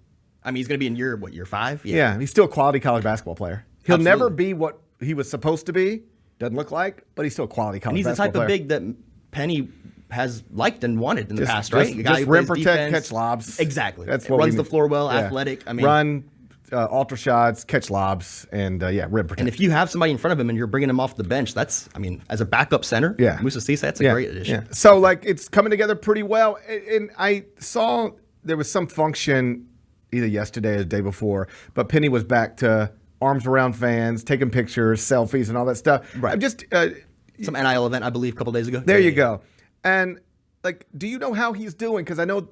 I mean, he's going to be in year 5? Yeah, he's still a quality college basketball player. He'll never be what he was supposed to be. Doesn't look like, but he's still a quality college basketball player. And he's the type of big that Penny has liked and wanted in the past, right? Just rim protect, catch lobs. Exactly. That's what runs the floor well, athletic. I mean, run, alter shots, catch lobs, and rim protect. And if you have somebody in front of him and you're bringing him off the bench, that's, I mean, as a backup center, Musa Cisse, that's a great addition. Yeah. So, like, it's coming together pretty well. And I saw there was some function either yesterday or the day before, but Penny was back to arms around fans, taking pictures, selfies, and all that stuff. Right. I'm just some NIL event, I believe, a couple days ago. There you go. And, like, do you know how he's doing? Because I know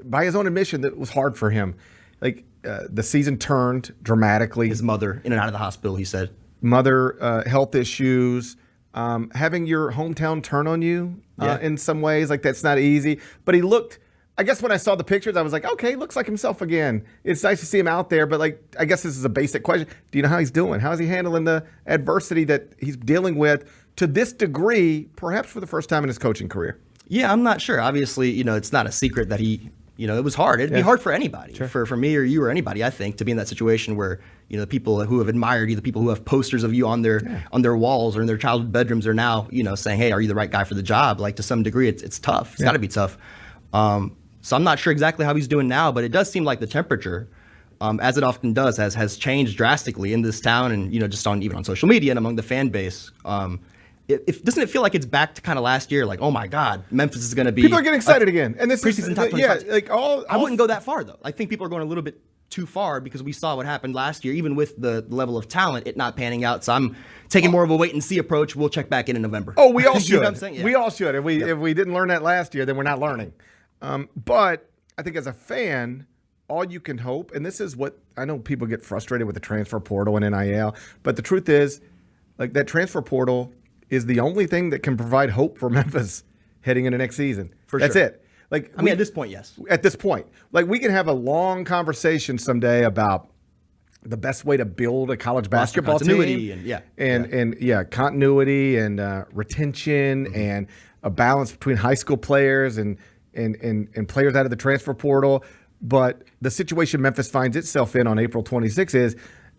by his own admission that it was hard for him. Like, the season turned dramatically. His mother in and out of the hospital, he said. Mother, health issues, having your hometown turn on you in some ways. Like, that's not easy. But he looked, I guess when I saw the pictures, I was like, okay, looks like himself again. It's nice to see him out there. But, like, I guess this is a basic question. Do you know how he's doing? How is he handling the adversity that he's dealing with to this degree, perhaps for the first time in his coaching career? Yeah, I'm not sure. Obviously, it's not a secret that he, it was hard. It'd be hard for anybody, for me or you or anybody, I think, to be in that situation where, the people who have admired you, the people who have posters of you on their walls or in their childhood bedrooms are now, saying, hey, are you the right guy for the job? Like, to some degree, it's tough. It's got to be tough. So I'm not sure exactly how he's doing now, but it does seem like the temperature, as it often does, has changed drastically in this town and, just even on social media and among the fan base. Doesn't it feel like it's back to kind of last year? Like, oh my God, Memphis is going to be. People are getting excited again, and this preseason is top 25. Yeah, like I wouldn't go that far though. I think people are going a little bit too far because we saw what happened last year, even with the level of talent, it not panning out. So I'm taking more of a wait and see approach. We'll check back in November. Oh, we all should. You know what I'm saying? Yeah. We all should. If we didn't learn that last year, then we're not learning. But I think as a fan, all you can hope, and this is what I know people get frustrated with the transfer portal and NIL, but the truth is, like, that transfer portal is the only thing that can provide hope for Memphis heading into next season. That's it. Like, at this point, yes. At this point. Like, we can have a long conversation someday about the best way to build a college basketball continuity team. And continuity and retention and a balance between high school players and players out of the transfer portal. But the situation Memphis finds itself in on April 26th is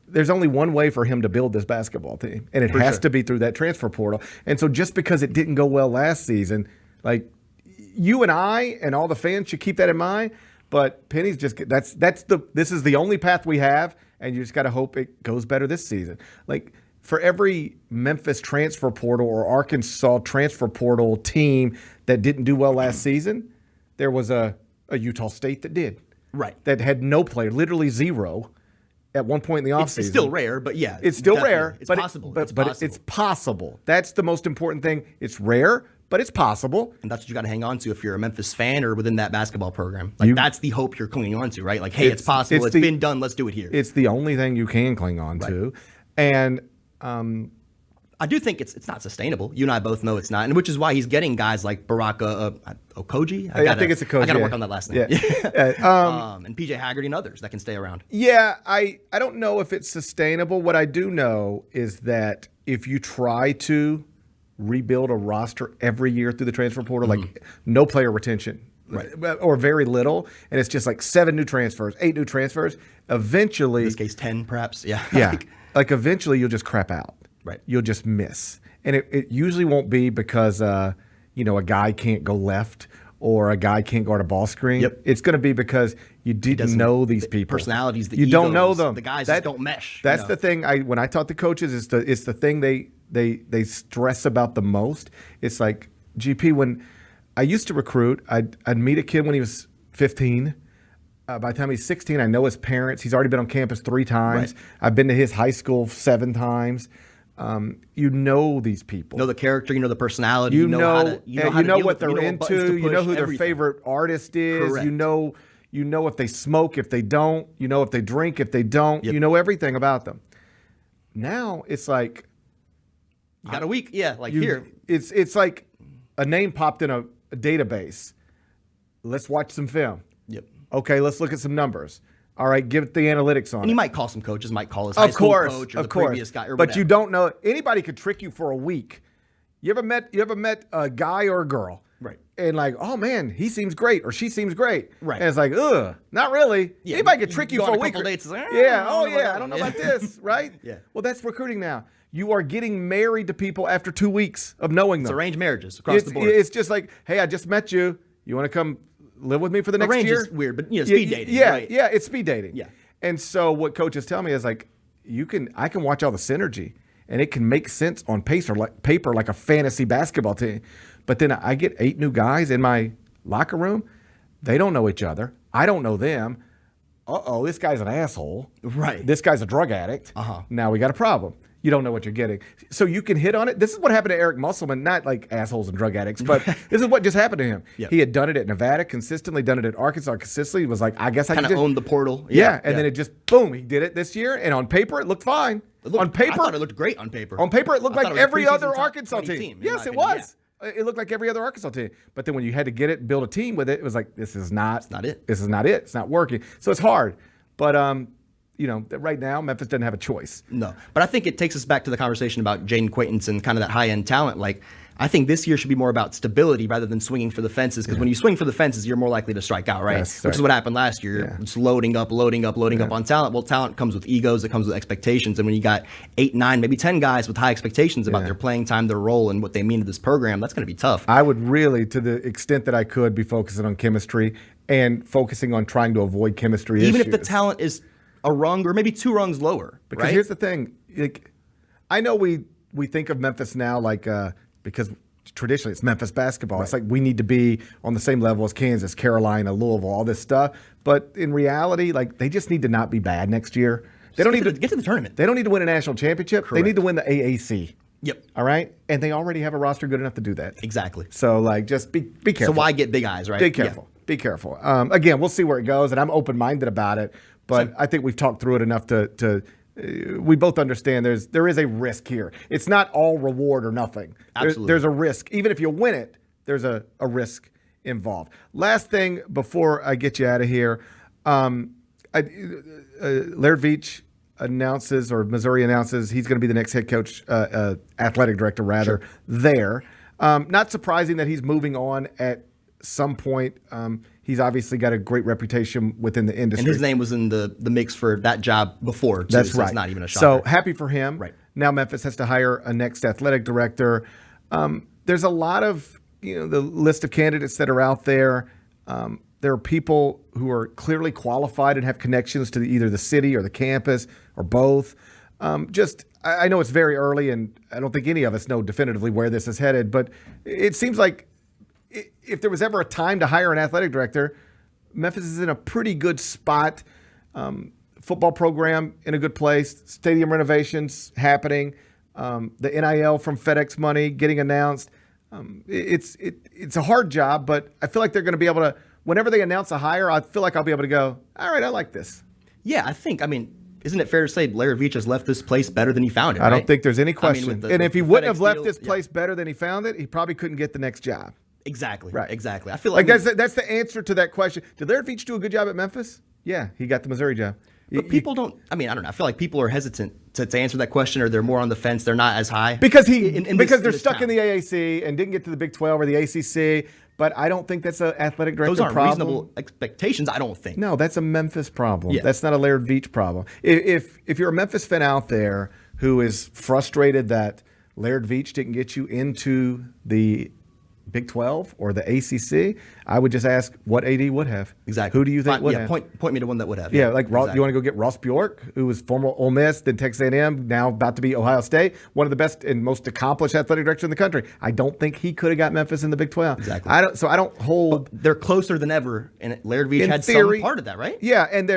there's only one way for him to build this basketball team, and it has to be through that transfer portal. And so just because it didn't go well last season, like, you and I and all the fans should keep that in mind. But Penny's just this is the only path we have, and you just got to hope it goes better this season. Like, for every Memphis transfer portal or Arkansas transfer portal team that didn't do well last season, there was a Utah State that did. Right. That had no player, literally zero, at one point in the offseason. It's still rare, but yeah. It's still rare. It's possible. It's possible. That's the most important thing. It's rare, but it's possible. And that's what you got to hang on to if you're a Memphis fan or within that basketball program. Like, that's the hope you're clinging on to, right? Like, hey, it's possible. It's been done. Let's do it here. It's the only thing you can cling on to. And I do think it's not sustainable. You and I both know it's not, and which is why he's getting guys like Baraka Okoji. I think it's Okoji. I got to work on that last name. Yeah. And PJ Haggerty and others that can stay around. Yeah, I don't know if it's sustainable. What I do know is that if you try to rebuild a roster every year through the transfer portal, like, no player retention. Right. Or very little, and it's just like 7 new transfers, 8 new transfers, eventually. In this case, 10 perhaps. Yeah. Yeah. Like, eventually you'll just crap out. Right. You'll just miss. And it usually won't be because, a guy can't go left or a guy can't guard a ball screen. Yep. It's going to be because you didn't know these people. Personalities, you don't know them. The guys just don't mesh. That's the thing. When I talk to coaches, it's the thing they stress about the most. It's like, GP, when I used to recruit, I'd meet a kid when he was 15. By the time he's 16, I know his parents. He's already been on campus 3 times. Right. I've been to his high school 7 times. You know these people. You know the character. You know the personality. You know what they're into. You know who their favorite artist is. Correct. You know if they smoke, if they don't. You know if they drink, if they don't. Yep. You know everything about them. Now it's like you got a week. Yeah, like here. It's like a name popped in a database. Let's watch some film. Yep. Okay, let's look at some numbers. All right, give it the analytics on it. And he might call some coaches, might call his high school coach or the previous guy or whatever. But you don't know. Anybody could trick you for a week. You ever met a guy or a girl? Right. And like, oh man, he seems great or she seems great. Right. And it's like, not really. Yeah, anybody could trick you for a week. Dates, I don't know about this, right? Yeah. Well, that's recruiting now. You are getting married to people after 2 weeks of knowing them. It's arranged marriages across the board. It's just like, hey, I just met you. You want to come live with me for the next year? Arrange is weird, but speed dating. Yeah, right? yeah, it's speed dating. Yeah. And so what coaches tell me is like, I can watch all the synergy, and it can make sense on paper like a fantasy basketball team. But then I get 8 new guys in my locker room. They don't know each other. I don't know them. Uh-oh, this guy's an asshole. Right. This guy's a drug addict. Uh-huh. Now we got a problem. You don't know what you're getting. So you can hit on it. This is what happened to Eric Musselman, not like assholes and drug addicts, but this is what just happened to him. Yep. He had done it at Nevada consistently, done it at Arkansas consistently. He was like, I guess I kind can of owned the portal. Yeah, and then it just, boom, he did it this year. And on paper, it looked fine. I it thought looked great on paper. On paper, it looked like every other top Arkansas 20 team. in Yes, my it opinion, was. It looked like every other Arkansas team. But then when you had to get it, build a team with it, it was like, this is not it. This is not it. It's not working. So it's hard. But, right now, Memphis doesn't have a choice. No. But I think it takes us back to the conversation about Jayden Quaintance and kind of that high-end talent. Like, I think this year should be more about stability rather than swinging for the fences. Because when you swing for the fences, you're more likely to strike out, right? That's Which is what happened last year. Yeah. It's loading up on talent. Well, talent comes with egos. It comes with expectations. And when you got 8, 9, maybe 10 guys with high expectations about their playing time, their role, and what they mean to this program, that's going to be tough. I would really, to the extent that I could, be focusing on chemistry and focusing on trying to avoid chemistry Even issues. if the talent is a rung or maybe 2 rungs lower. Because right? here's the thing. Like, I know we think of Memphis now like because traditionally it's Memphis basketball. Right. It's like we need to be on the same level as Kansas, Carolina, Louisville, all this stuff. But in reality, like they just need to not be bad next year. They don't need to get to the tournament. They don't need to win a national championship. Correct. They need to win the AAC. Yep. All right? And they already have a roster good enough to do that. Exactly. So, like, just be careful. So why get big eyes, right? Be careful. Yeah. Be careful. Again, we'll see where it goes, and I'm open-minded about it. But I think we've talked through it enough to we both understand there is a risk here. It's not all reward or nothing. Absolutely. There's a risk. Even if you win it, there's a risk involved. Last thing before I get you out of here, Laird Veach announces, or Missouri announces, he's going to be the next head coach, athletic director, rather, there. Not surprising that he's moving on at some point. He's obviously got a great reputation within the industry. And his name was in the mix for that job before, too. That's so right. It's not even a shocker. So happy for him. Right. Now Memphis has to hire a next athletic director. There's a lot of, the list of candidates that are out there. There are people who are clearly qualified and have connections to either the city or the campus or both. I know it's very early, and I don't think any of us know definitively where this is headed, but it seems like if there was ever a time to hire an athletic director, Memphis is in a pretty good spot. Football program in a good place. Stadium renovations happening. The NIL from FedEx money getting announced. It's a hard job, but I feel like they're going to be able to, whenever they announce a hire, I feel like I'll be able to go, all right, I like this. Yeah, isn't it fair to say Laird Veach has left this place better than he found it? I don't think there's any question. And if he wouldn't have left deal, this place better than he found it, he probably couldn't get the next job. Exactly. Right. Exactly. I feel like that's the answer to that question. Did Laird Veach do a good job at Memphis? Yeah, he got the Missouri job. But people don't. I don't know. I feel like people are hesitant to answer that question, or they're more on the fence. They're not as high because they're stuck in the AAC and didn't get to the Big 12 or the ACC. But I don't think that's an athletic director problem. Those aren't problem. reasonable expectations. I don't think. No, that's a Memphis problem. Yeah. That's not a Laird Veach problem. If you're a Memphis fan out there who is frustrated that Laird Veach didn't get you into the Big 12 or the ACC, I would just ask what AD would have. Exactly. Who do you think would have? Point me to one that would have. Yeah, like exactly. You want to go get Ross Bjork, who was former Ole Miss, then Texas A&M, now about to be Ohio State, one of the best and most accomplished athletic directors in the country. I don't think he could have got Memphis in the Big 12. Exactly. I don't hold. But they're closer than ever, and Laird Veach had theory, some part of that, right? Yeah, and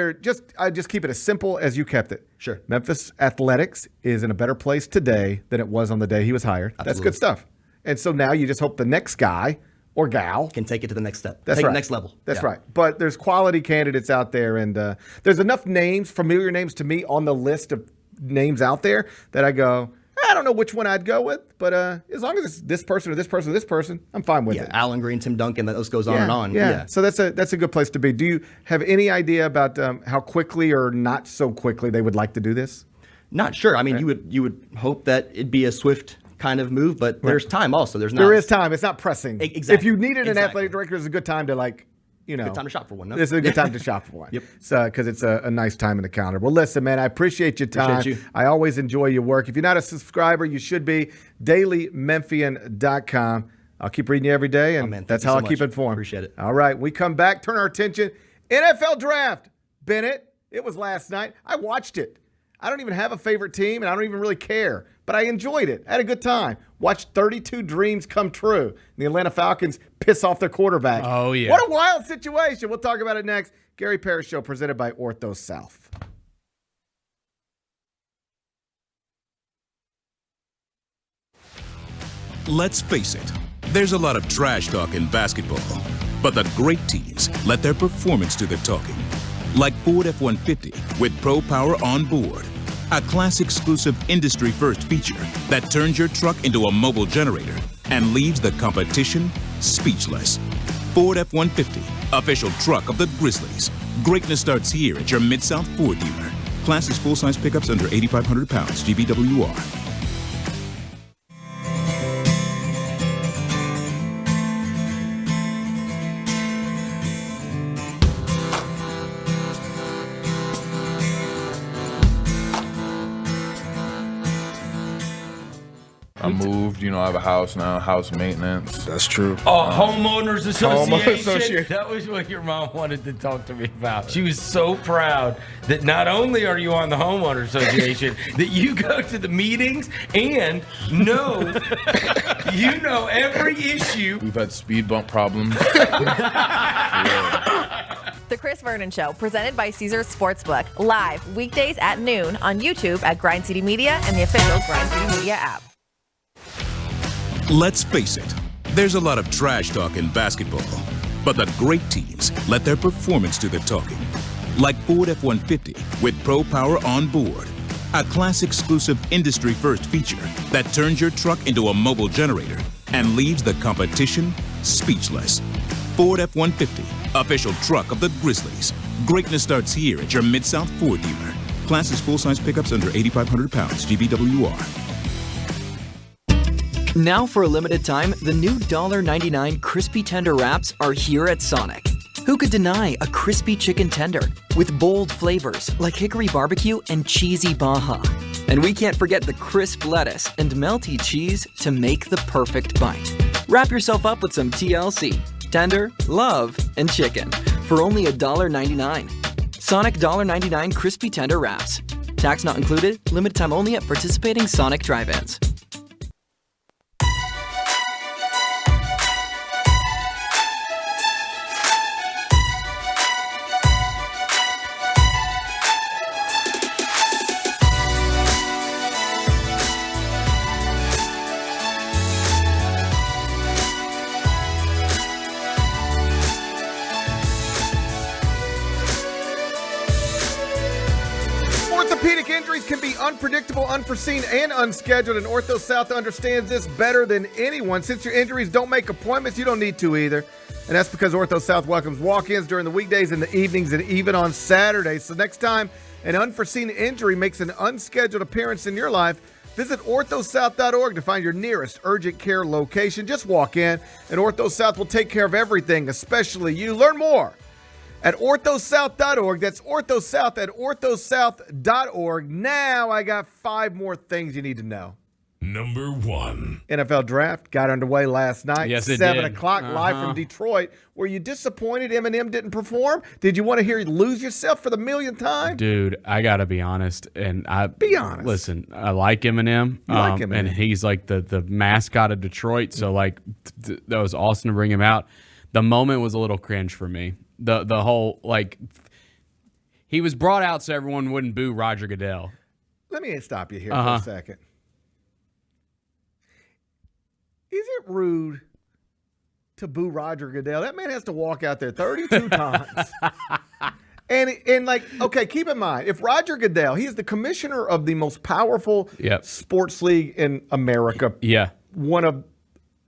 I just keep it as simple as you kept it. Sure. Memphis athletics is in a better place today than it was on the day he was hired. Absolutely. That's good stuff. And so now you just hope the next guy or gal can take it to the next step. That's take right. The next level. That's right. But there's quality candidates out there, and there's enough names, familiar names to me on the list of names out there that I go, I don't know which one I'd go with, but as long as it's this person or this person or this person, I'm fine with it. Alan Green, Tim Duncan, that list goes on and on. Yeah. So that's a good place to be. Do you have any idea about how quickly or not so quickly they would like to do this? Not sure. You would hope that it'd be a swift kind of move, but there's time also. There is time. It's not pressing. Exactly. If you needed an athletic director, it's a good time to good time to shop for one. No? This is a good time to shop for one. Yep. So because it's a nice time in the calendar. Well, listen, man, I appreciate your time. Appreciate you. I always enjoy your work. If you're not a subscriber, you should be. DailyMemphian.com. I'll keep reading you every day, and that's how I keep informed. Appreciate it. All right, we come back, turn our attention. NFL Draft. Bennett, It was last night. I watched it. I don't even have a favorite team, and I don't even really care. But I enjoyed it. I had a good time. Watched 32 dreams come true. The Atlanta Falcons piss off their quarterback. Oh, yeah. What a wild situation. We'll talk about it next. Gary Parrish Show presented by Ortho South. Let's face it, there's a lot of trash talk in basketball. But the great teams let their performance do the talking. Like Ford F-150 with Pro Power on board. A class-exclusive industry-first feature that turns your truck into a mobile generator and leaves the competition speechless. Ford F-150, official truck of the Grizzlies. Greatness starts here at your Mid-South Ford dealer. Class is full-size pickups under 8,500 pounds, GVWR. I moved, I have a house now, house maintenance. That's true. Oh, homeowners association. association. That was what your mom wanted to talk to me about. She was so proud that not only are you on the homeowner association, that you go to the meetings and you know every issue. We've had speed bump problems. The Chris Vernon Show, presented by Caesars Sportsbook, live weekdays at noon on YouTube at Grind City Media and the official Grind City Media app. Let's face it, there's a lot of trash talk in basketball. But the great teams let their performance do the talking. Like Ford F-150 with Pro Power on board. A class-exclusive industry-first feature that turns your truck into a mobile generator and leaves the competition speechless. Ford F-150, official truck of the Grizzlies. Greatness starts here at your Mid-South Ford dealer. Class is full-size pickups under 8,500 pounds, GVWR. Now for a limited time, the new $1.99 crispy tender wraps are here at Sonic. Who could deny a crispy chicken tender with bold flavors like hickory barbecue and cheesy Baja? And we can't forget the crisp lettuce and melty cheese to make the perfect bite. Wrap yourself up with some TLC, tender, love, and chicken for only $1.99. Sonic $1.99 crispy tender wraps. Tax not included, limited time only at participating Sonic drive-ins. Orthopedic injuries can be unpredictable, unforeseen, and unscheduled, and Ortho South understands this better than anyone. Since your injuries don't make appointments, you don't need to either. And that's because Ortho South welcomes walk-ins during the weekdays and the evenings and even on Saturdays. So next time an unforeseen injury makes an unscheduled appearance in your life, visit orthosouth.org to find your nearest urgent care location. Just walk in, and Ortho South will take care of everything, especially you. Learn more at orthosouth.org. That's orthosouth at orthosouth.org. Now I got 5 more things you need to know. Number 1. NFL Draft got underway last night. Yes, it 7 did. o'clock live from Detroit. Were you disappointed Eminem didn't perform? Did you want to hear you lose yourself for the millionth time? Dude, I gotta be honest, Be honest. Listen, I like Eminem, You like Eminem. and he's like the mascot of Detroit. So like that was awesome to bring him out. The moment was a little cringe for me. The whole he was brought out so everyone wouldn't boo Roger Goodell. Let me stop you here for a second. Is it rude to boo Roger Goodell? That man has to walk out there 32 times. And okay, keep in mind, if Roger Goodell, he is the commissioner of the most powerful sports league in America. Yeah. One of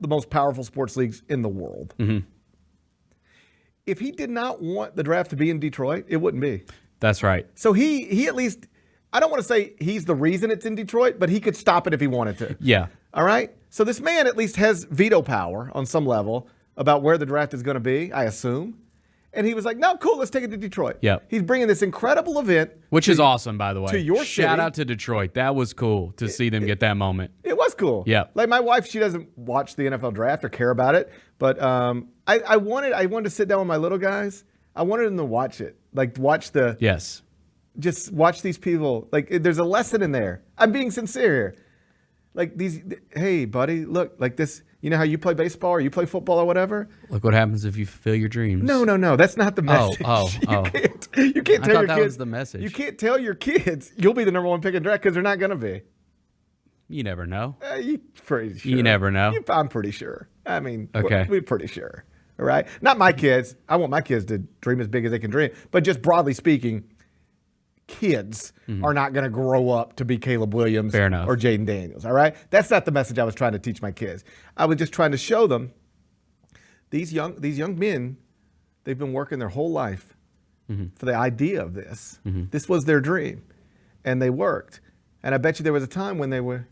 the most powerful sports leagues in the world. Mm-hmm. If he did not want the draft to be in Detroit, it wouldn't be. That's right. So he at least, I don't want to say he's the reason it's in Detroit, but he could stop it if he wanted to. Yeah. All right? So this man at least has veto power on some level about where the draft is going to be, I assume. And he was like, no, cool, let's take it to Detroit. Yeah. He's bringing this incredible event. Which is awesome, by the way. To your Shout city. out to Detroit. That was cool to see them get that moment. It was cool. Yeah. Like my wife, she doesn't watch the NFL draft or care about it. But I wanted to sit down with my little guys. I wanted them to watch it. Like watch the just watch these people. Like, there's a lesson in there. I'm being sincere here. Like hey, buddy, look, like this. You know how you play baseball or you play football or whatever? Look what happens if you fulfill your dreams. No. That's not the message. Oh. You can't tell your that kids. was the message. You can't tell your kids you'll be the number one pick in draft because they're not going to be. You never know. You pretty sure. You never know. I'm pretty sure. I mean, okay. We're pretty sure. All right? Not my kids. I want my kids to dream as big as they can dream. But just broadly speaking, kids are not going to grow up to be Caleb Williams or Jayden Daniels, all right? That's not the message I was trying to teach my kids. I was just trying to show them these young men, they've been working their whole life for the idea of this. This was their dream, and they worked. And I bet you there was a time when they were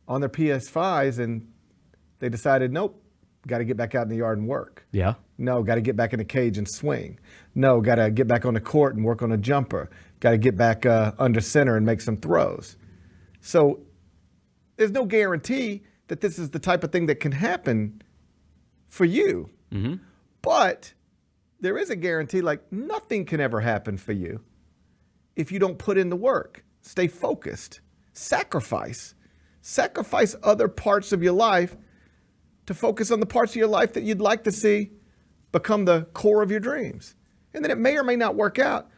on their PS5s and they decided, nope, got to get back out in the yard and work. Yeah. No, got to get back in the cage and swing. No, got to get back on the court and work on a jumper. Got to get back under center and make some throws. So there's no guarantee that this is the type of thing that can happen for you. But there is a guarantee, like nothing can ever happen for you if you don't put in the work. Stay focused. Sacrifice. Sacrifice other parts of your life to focus on the parts of your life that you'd like to see become the core of your dreams. And then it may or may not work out.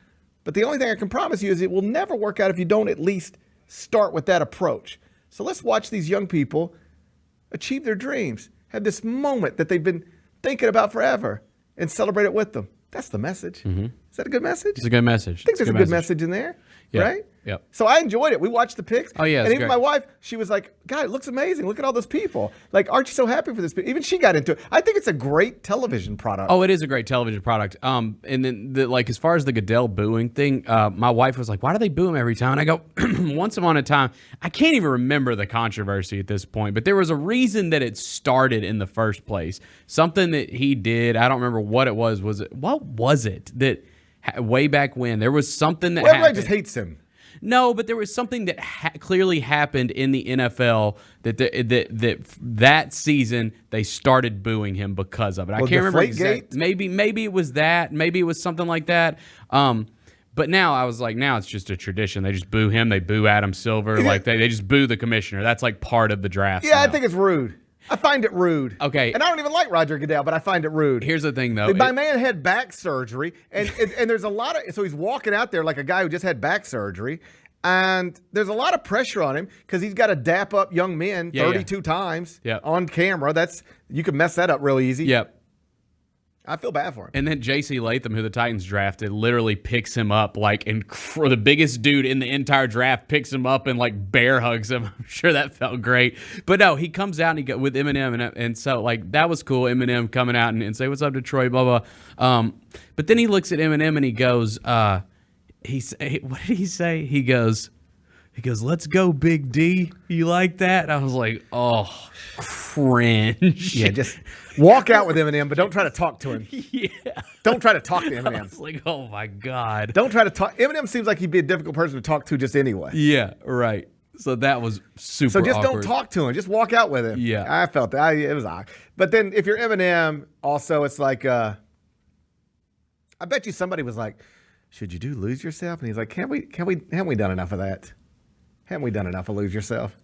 But the only thing I can promise you is it will never work out if you don't at least start with that approach. So let's watch these young people achieve their dreams, have this moment that they've been thinking about forever, and celebrate it with them. That's the message. Is that a good message? It's a good message. I think there's a good message in there, right? Yep. So I enjoyed it. We watched the picks. Oh, yeah. And even my wife, she was like, God, it looks amazing. Look at all those people. Like, aren't you so happy for this? Even she got into it. I think it's a great television product. Oh, it is a great television product. And then, as far as the Goodell booing thing, my wife was like, why do they boo him every time? And I go, once upon a time, I can't even remember the controversy at this point, but there was a reason that it started in the first place. Something that he did, I don't remember what it was. What was it that way back when? There was something that everybody happened. just hates him. No, but there was something that clearly happened in the NFL that season they started booing him because of it. I can't remember exactly. Maybe it was that. Maybe it was something like that. But now I was like, now it's just a tradition. They just boo him. They boo Adam Silver. Like they just boo the commissioner. That's like part of the draft. Yeah, now. I think it's rude. I find it rude. Okay. And I don't even like Roger Goodell, but I find it rude. Here's the thing, though. My man had back surgery, and there's a lot of – so he's walking out there like a guy who just had back surgery, and there's a lot of pressure on him because he's got to dap up young men 32 times on camera. You can mess that up real easy. Yep. I feel bad for him. And then J.C. Latham, who the Titans drafted, literally picks him up for the biggest dude in the entire draft, picks him up and bear hugs him. I'm sure that felt great. But no, he comes out and he with Eminem, and so that was cool. Eminem coming out and say, "What's up, Detroit?" Blah blah. But then he looks at Eminem and he goes, what did he say? He goes, "Let's go, Big D." You like that? I was like, oh, cringe. Yeah, just walk out with Eminem, but don't try to talk to him. Yeah. Don't try to talk to Eminem. I was like, oh my God. Don't try to talk. Eminem seems like he'd be a difficult person to talk to just anyway. Yeah, right. So that was super So just awkward. don't talk to him. Just walk out with him. Yeah. I felt that. It was odd. But then if you're Eminem, also it's like, I bet you somebody was like, should you do Lose Yourself? And he's like, haven't we done enough of that? Haven't we done enough of Lose Yourself?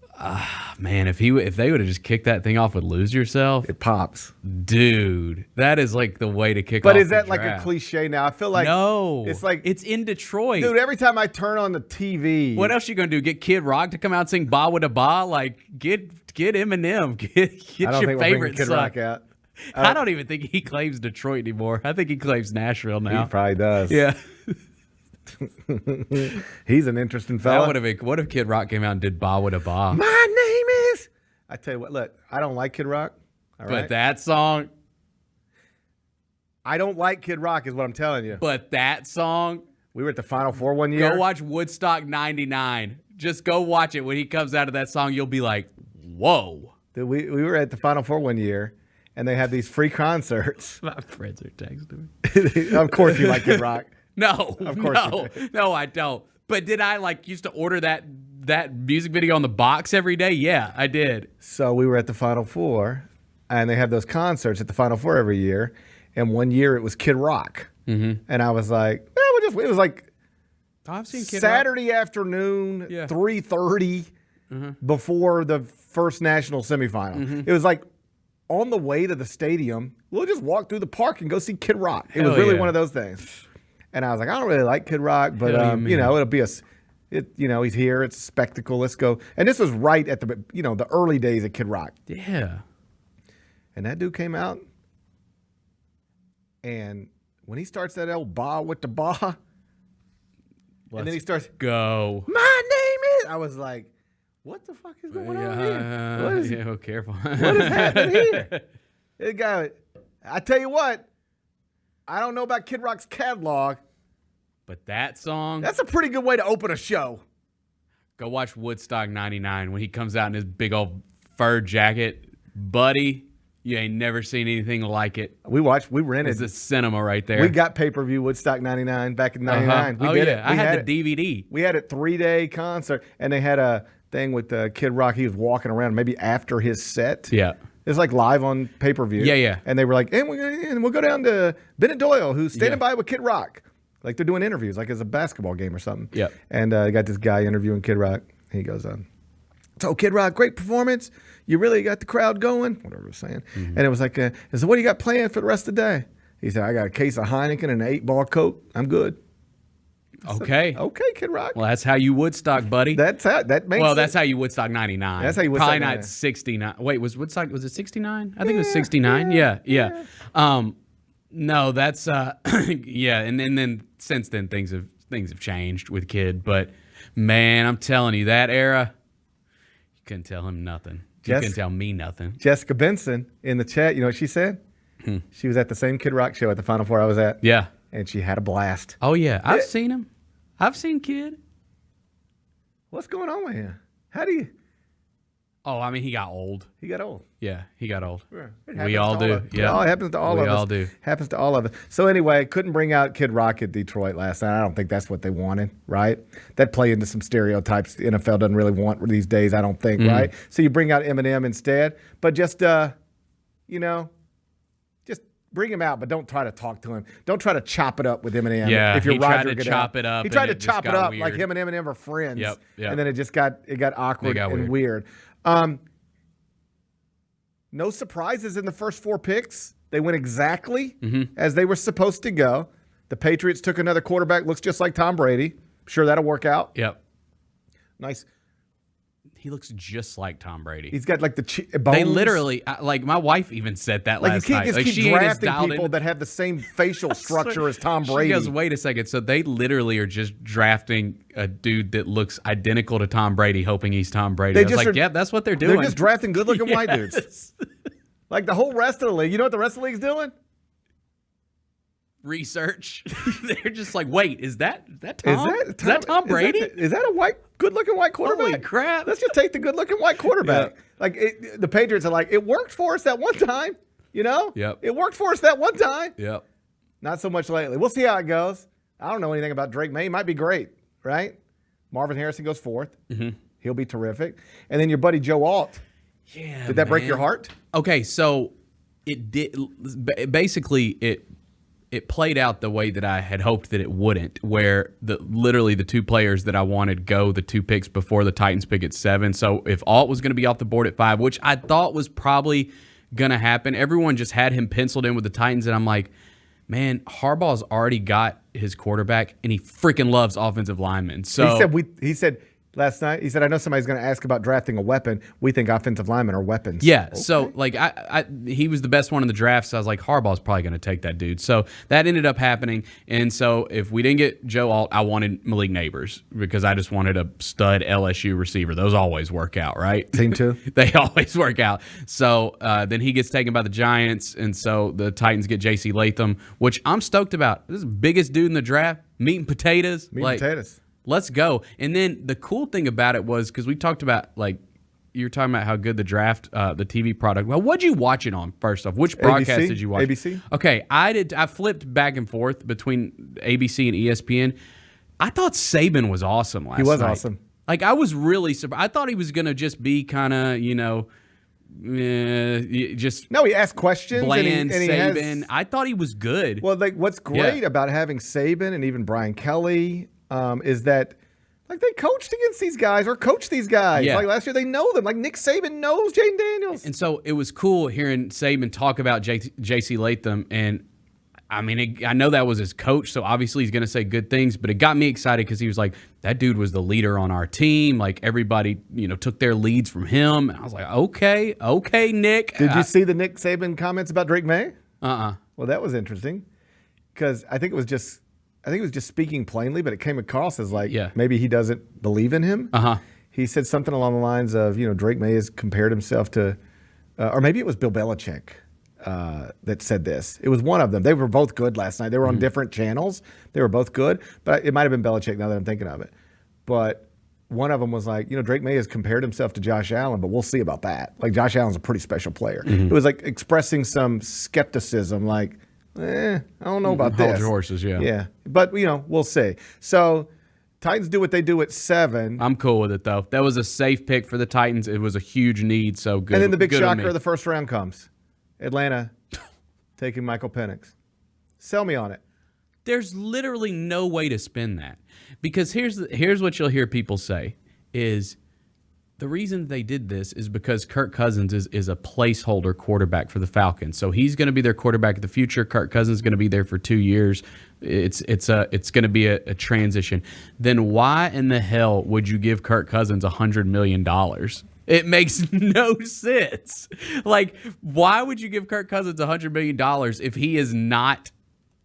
Man, if they would have just kicked that thing off with Lose Yourself, it pops. Dude, that is like the way to kick but off. But is that the like draft. a cliche now? I feel like no. It's like it's in Detroit. Dude, every time I turn on the TV. What else you gonna do? Get Kid Rock to come out and sing Ba With a Ba? Like get Eminem. Get I don't your think favorite Kid son. Rock out. I don't even think he claims Detroit anymore. I think he claims Nashville now. He probably does. Yeah. He's an interesting fella. That would have been. What if Kid Rock came out and did Ba With a Ba? My name is. I tell you what. Look, I don't like Kid Rock. All right? But that song. I don't like Kid Rock, is what I'm telling you. But that song. We were at the Final Four one year. Go watch Woodstock '99. Just go watch it. When he comes out of that song, you'll be like, "Whoa!" Dude, we were at the Final Four one year, and they had these free concerts. My friends are texting me. Of course, you like Kid Rock. No, of course no, I don't. But did I used to order that music video on the box every day? Yeah, I did. So we were at the Final Four, and they have those concerts at the Final Four every year. And one year it was Kid Rock, and I was like, it was like I've seen Kid Saturday afternoon, 3:30 before the first national semifinal. It was like on the way to the stadium. We'll just walk through the park and go see Kid Rock. It was really one of those things. And I was like, I don't really like Kid Rock, but it'll be he's here. It's a spectacle. Let's go. And this was right at the early days of Kid Rock. Yeah. And that dude came out, and when he starts that old ba with the ba, and then he starts go. My name is. I was like, what the fuck is going on here? Careful. What is happening here? This guy, I tell you what, I don't know about Kid Rock's catalog, but that song, that's a pretty good way to open a show. Go watch Woodstock 99 when he comes out in his big old fur jacket. Buddy, you ain't never seen anything like it. We rented. It's a cinema right there. We got pay-per-view Woodstock 99 back in 99. We did it. I had the DVD. We had a 3-day concert, and they had a thing with Kid Rock. He was walking around maybe after his set. Yeah. It's like live on pay-per-view. Yeah. And they were like, and we'll go down to Bennett Doyle, who's standing by with Kid Rock. Like they're doing interviews, like it's a basketball game or something. Yeah. And they got this guy interviewing Kid Rock. He goes, so Kid Rock, great performance. You really got the crowd going, whatever he was saying. And it was like, so what do you got planned for the rest of the day? He said, I got a case of Heineken and an 8-ball Coke. I'm good. Okay. Okay, Kid Rock. Well, that's how you Woodstock, buddy. That makes sense. That's how you Woodstock 99. That's how you Woodstock Probably 99. not 69. Wait, was it 69? I think it was 69. Yeah. No, that's yeah, and then since then things have changed with Kid, but man, I'm telling you, that era, you couldn't tell him nothing. You couldn't tell me nothing. Jessica Benson in the chat, you know what she said? She was at the same Kid Rock show at the Final Four I was at. Yeah. And she had a blast. Oh, yeah. I've seen him. I've seen Kid. What's going on with him? How do you? Oh, I mean, he got old. He got old. Yeah, he got old. Sure. We all do. Yeah. It happens to all of us. We all do. Happens to all of us. So anyway, couldn't bring out Kid Rock at Detroit last night. I don't think that's what they wanted, right? That play into some stereotypes the NFL doesn't really want these days, I don't think, right? So you bring out Eminem instead, but just, just bring him out, but don't try to talk to him. Don't try to chop it up with Eminem. Yeah, if you're he Roger tried to Goodell. chop it up. He tried to and it chop just it got up weird. like him and Eminem are friends. Yep. And then it got awkward and weird. No surprises in the first 4 picks. They went exactly as they were supposed to go. The Patriots took another quarterback, looks just like Tom Brady. Sure, that'll work out. Yep. Nice. He looks just like Tom Brady. He's got like the bones. They literally, like my wife even said that last you night. can't just Like keep she ain't as drafting dialed people in. that have the same facial structure as Tom Brady. She goes, wait a second. So they literally are just drafting a dude that looks identical to Tom Brady, hoping he's Tom Brady. I was like, yeah, that's what they're doing. They're just drafting good-looking white dudes. Like the whole rest of the league. You know what the rest of the league's doing? Research. They're just like, wait, is that Tom? Is that Tom Brady? Is that a good-looking white quarterback? Holy crap. Let's just take the good-looking white quarterback. Yeah. Like the Patriots are like, it worked for us that one time, you know? Yep. It worked for us that one time. Yep. Not so much lately. We'll see how it goes. I don't know anything about Drake May. He might be great, right? Marvin Harrison goes 4th. He'll be terrific. And then your buddy Joe Alt. Yeah. Did that break your heart? Okay, so it did. Basically, it played out the way that I had hoped that it wouldn't, where literally the 2 players that I wanted go the 2 picks before the Titans pick at 7. So if Alt was going to be off the board at 5, which I thought was probably going to happen, everyone just had him penciled in with the Titans, and I'm like, man, Harbaugh's already got his quarterback, and he freaking loves offensive linemen. So he said last night, he said, I know somebody's going to ask about drafting a weapon. We think offensive linemen are weapons. Yeah, okay. So like he was the best one in the draft, so I was like, Harbaugh's probably going to take that dude. So that ended up happening. And so if we didn't get Joe Alt, I wanted Malik Neighbors because I just wanted a stud LSU receiver. Those always work out, right? Team 2. They always work out. So then he gets taken by the Giants, and so the Titans get J.C. Latham, which I'm stoked about. This is the biggest dude in the draft, meat and potatoes. Potatoes. Let's go. And then the cool thing about it was, because we talked about, like, you were talking about how good the draft, the TV product. Well, what'd you watch it on, first off? Which broadcast ABC? did you watch? ABC. Okay, I flipped back and forth between ABC and ESPN. I thought Saban was awesome last night. He was awesome. Like, I was really surprised. I thought he was going to just be kind of, just no, he asked questions. Bland and he Saban. I thought he was good. Well, like what's great about having Saban and even Brian Kelly is that like they coached against these guys or coached these guys. Yeah. Like last year, they know them. Like Nick Saban knows Jayden Daniels. And so it was cool hearing Saban talk about J.C. Latham. And I mean, I know that was his coach, so obviously he's going to say good things. But it got me excited because he was like, that dude was the leader on our team. Like everybody, took their leads from him. And I was like, okay, Nick. Did you see the Nick Saban comments about Drake May? Uh-uh. Well, that was interesting because I think it was just speaking plainly, but it came across as like maybe he doesn't believe in him. Uh-huh. He said something along the lines of, Drake May has compared himself to, or maybe it was Bill Belichick that said this. It was one of them. They were both good last night. They were on different channels. They were both good, but it might have been Belichick now that I'm thinking of it. But one of them was like, Drake May has compared himself to Josh Allen, but we'll see about that. Like Josh Allen's a pretty special player. It was like expressing some skepticism, like, I don't know about this. Hold your horses, yeah. Yeah, but, we'll see. So Titans do what they do at 7. I'm cool with it, though. That was a safe pick for the Titans. It was a huge need, so good. And then the big good on shocker me. of the first round comes. Atlanta taking Michael Penix. Sell me on it. There's literally no way to spin that. Because here's what you'll hear people say is the reason they did this is because Kirk Cousins is a placeholder quarterback for the Falcons. So he's going to be their quarterback of the future. Kirk Cousins is going to be there for 2 years. It's going to be a transition. Then why in the hell would you give Kirk Cousins $100 million? It makes no sense. Like, why would you give Kirk Cousins $100 million if he is not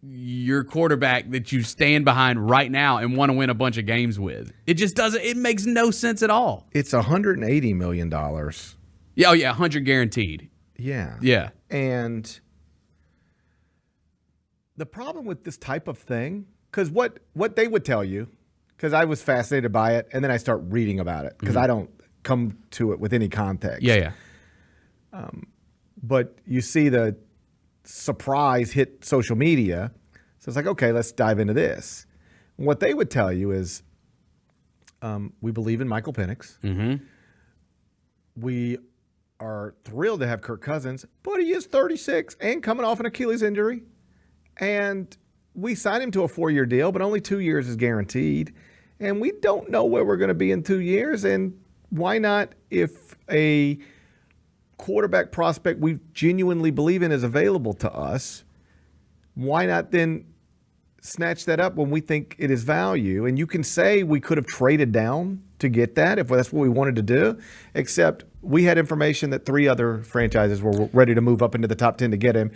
your quarterback that you stand behind right now and want to win a bunch of games with? It just doesn't. It makes no sense at all. It's $180 million. Yeah, 100 guaranteed. Yeah. Yeah. And the problem with this type of thing, because what they would tell you, because I was fascinated by it, and then I start reading about it, because I don't come to it with any context. Yeah. But you see the surprise hit social media, so it's like, okay, let's dive into this. And what they would tell you is, we believe in Michael Penix. Mm-hmm. We are thrilled to have Kirk Cousins, but he is 36 and coming off an Achilles injury. And we signed him to a 4-year deal, but only 2 years is guaranteed. And we don't know where we're going to be in 2 years. And why not, if a quarterback prospect we genuinely believe in is available to us, why not then snatch that up when we think it is value? And you can say we could have traded down to get that if that's what we wanted to do, except we had information that 3 other franchises were ready to move up into the top 10 to get him.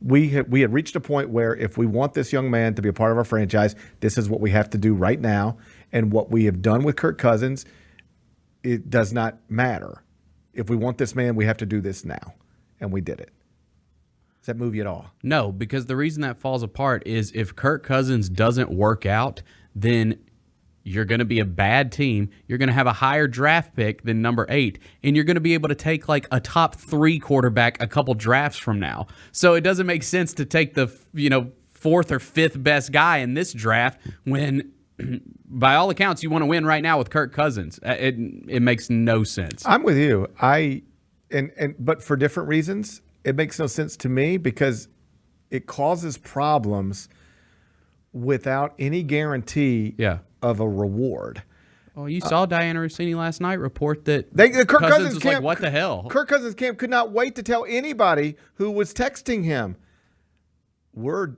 We had reached a point where if we want this young man to be a part of our franchise, this is what we have to do right now. And what we have done with Kirk Cousins, it does not matter. If we want this man, we have to do this now. And we did it. Does that move you at all? No, because the reason that falls apart is if Kirk Cousins doesn't work out, then you're going to be a bad team. You're going to have a higher draft pick than number 8, and you're going to be able to take like a top 3 quarterback a couple drafts from now. So it doesn't make sense to take the 4th or 5th best guy in this draft when, by all accounts, you want to win right now with Kirk Cousins. It makes no sense. I'm with you. But for different reasons. It makes no sense to me because it causes problems without any guarantee of a reward. Oh, you saw Diana Rossini last night report that Kirk Cousins was camp, like, what the hell? Kirk Cousins camp could not wait to tell anybody who was texting him. We're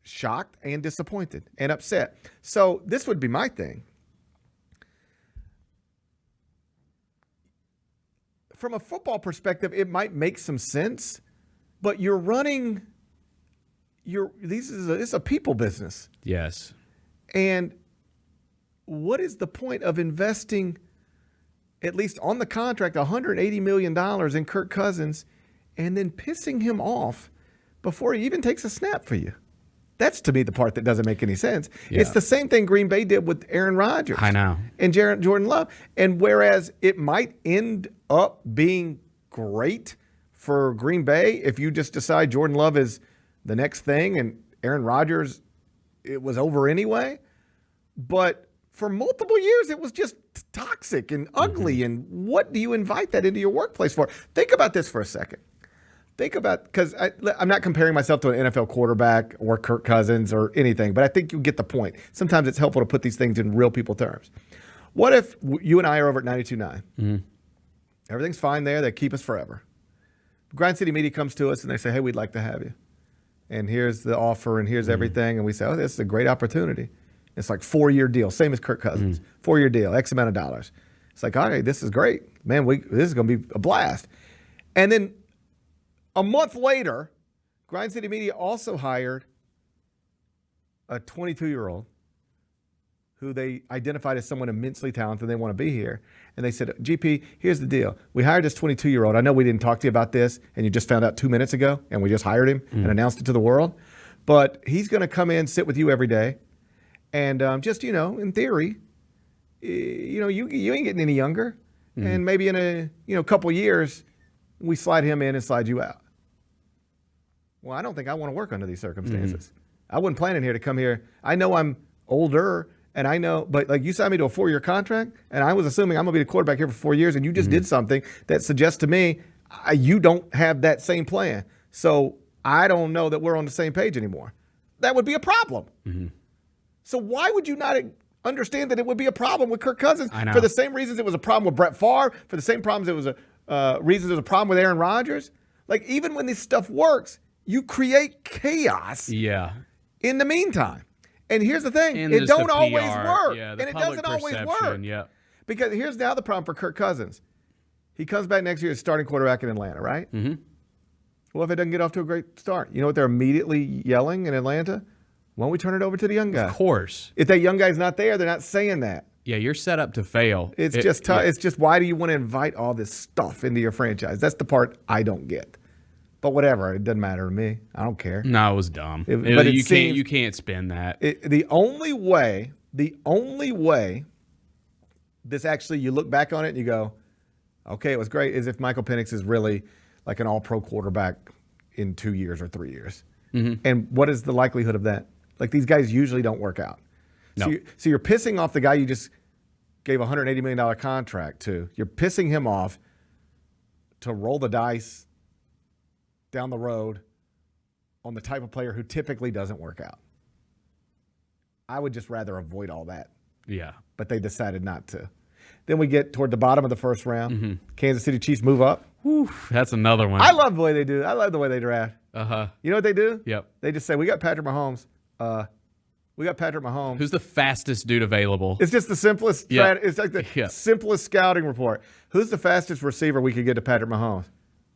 shocked and disappointed and upset. So this would be my thing. From a football perspective, it might make some sense, but you're running it's a people business. Yes. And what is the point of investing, at least on the contract, $180 million in Kirk Cousins and then pissing him off before he even takes a snap for you? That's, to me, the part that doesn't make any sense. Yeah. It's the same thing Green Bay did with Aaron Rodgers. I know. And Jordan Love. And whereas it might end up being great for Green Bay if you just decide Jordan Love is the next thing and Aaron Rodgers, it was over anyway. But for multiple years, it was just toxic and ugly. And what do you invite that into your workplace for? Think about this for a second. think about, because I'm not comparing myself to an NFL quarterback or Kirk Cousins or anything, but I think you get the point. Sometimes it's helpful to put these things in real people terms. What if you and I are over at 92.9? Mm-hmm. Everything's fine there. They keep us forever. Grind City Media comes to us and they say, hey, we'd like to have you. And here's the offer and here's everything. And we say, oh, this is a great opportunity. It's like 4-year deal, same as Kirk Cousins. 4-year deal, X amount of dollars. It's like, all right, this is great. Man, this is going to be a blast. And then a month later, Grind City Media also hired a 22-year-old who they identified as someone immensely talented and they want to be here. And they said, GP, here's the deal. We hired this 22-year-old. I know we didn't talk to you about this, and you just found out 2 minutes ago, and we just hired him and announced it to the world. But he's going to come in, sit with you every day, and just, in theory, you ain't getting any younger. And maybe in a couple years, we slide him in and slide you out. Well, I don't think I want to work under these circumstances. I wasn't planning here to come here. I know I'm older, and I know, but like you signed me to a 4-year contract, and I was assuming I'm going to be the quarterback here for 4 years, and you just did something that suggests to me you don't have that same plan. So I don't know that we're on the same page anymore. That would be a problem. So why would you not understand that it would be a problem with Kirk Cousins for the same reasons it was a problem with Brett Favre, for the same problems it was reasons it was a problem with Aaron Rodgers? Like, even when this stuff works, you create chaos in the meantime. And here's the thing, it don't always work. And it doesn't always work. Because here's now the problem for Kirk Cousins. He comes back next year as starting quarterback in Atlanta, right? Well, if it doesn't get off to a great start, you know what they're immediately yelling in Atlanta? Why don't we turn it over to the young guy? Of course. If that young guy's not there, they're not saying that. Yeah, you're set up to fail. It's just tough. It's just, why do you want to invite all this stuff into your franchise? That's the part I don't get. But whatever, it doesn't matter to me. I don't care. No, it was dumb. But you can't spin that. The only way this actually, you look back on it and you go, okay, it was great, is if Michael Penix is really like an all-pro quarterback in 2 years or 3 years. And what is the likelihood of that? Like, these guys usually don't work out. No. So you're pissing off the guy you just gave a $180 million contract to. You're pissing him off to roll the dice down the road on the type of player who typically doesn't work out. I would just rather avoid all that. Yeah. But they decided not to. Then we get toward the bottom of the first round. Kansas City Chiefs move up. Whew, that's another one. I love the way they do. I love the way they draft. You know what they do? Yep. They just say, we got Patrick Mahomes. Who's the fastest dude available? It's just the simplest. It's like the simplest scouting report. Who's the fastest receiver we could get to Patrick Mahomes?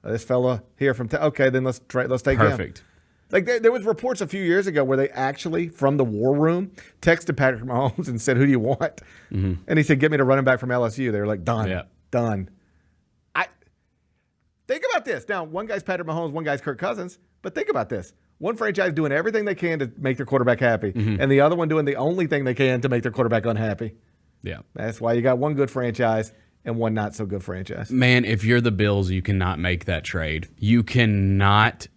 This fella here from. Okay, then let's take him. Perfect. Like there was reports a few years ago where they actually, from the war room, texted Patrick Mahomes and said, "Who do you want?" And he said, "Get me the running back from LSU." They were like, "Done, done." Think about this. Now, one guy's Patrick Mahomes, one guy's Kirk Cousins. But think about this. One franchise doing everything they can to make their quarterback happy, and the other one doing the only thing they can to make their quarterback unhappy. Yeah. That's why you got one good franchise and one not so good franchise. Man, if you're the Bills, you cannot make that trade. You cannot.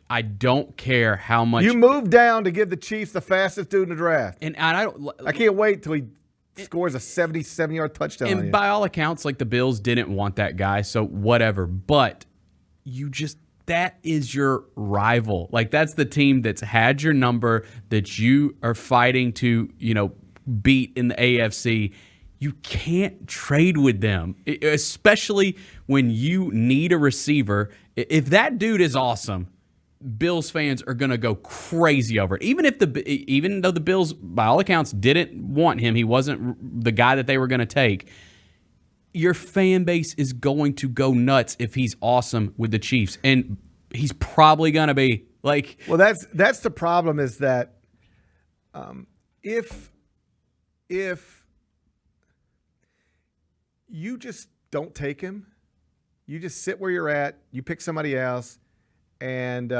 I don't care how much. You move down to give the Chiefs the fastest dude in the draft. And I can't wait till he scores a 77-yard touchdown on you. And by all accounts, like, the Bills didn't want that guy, so whatever. But that is your rival. Like, that's the team that's had your number, that you are fighting to, beat in the AFC. You can't trade with them, especially when you need a receiver. If that dude is awesome, Bills fans are going to go crazy over it. Even though the Bills, by all accounts, didn't want him, he wasn't the guy that they were going to take, your fan base is going to go nuts if he's awesome with the Chiefs. And he's probably going to be. Well, that's the problem, is that if you just don't take him, you just sit where you're at, you pick somebody else, and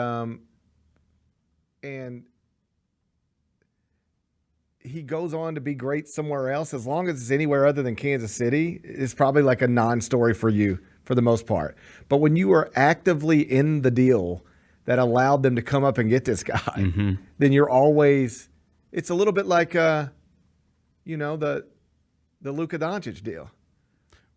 he goes on to be great somewhere else, as long as it's anywhere other than Kansas City, it's probably like a non-story for you for the most part. But when you are actively in the deal that allowed them to come up and get this guy, then you're always – it's a little bit like, the Luka Doncic deal.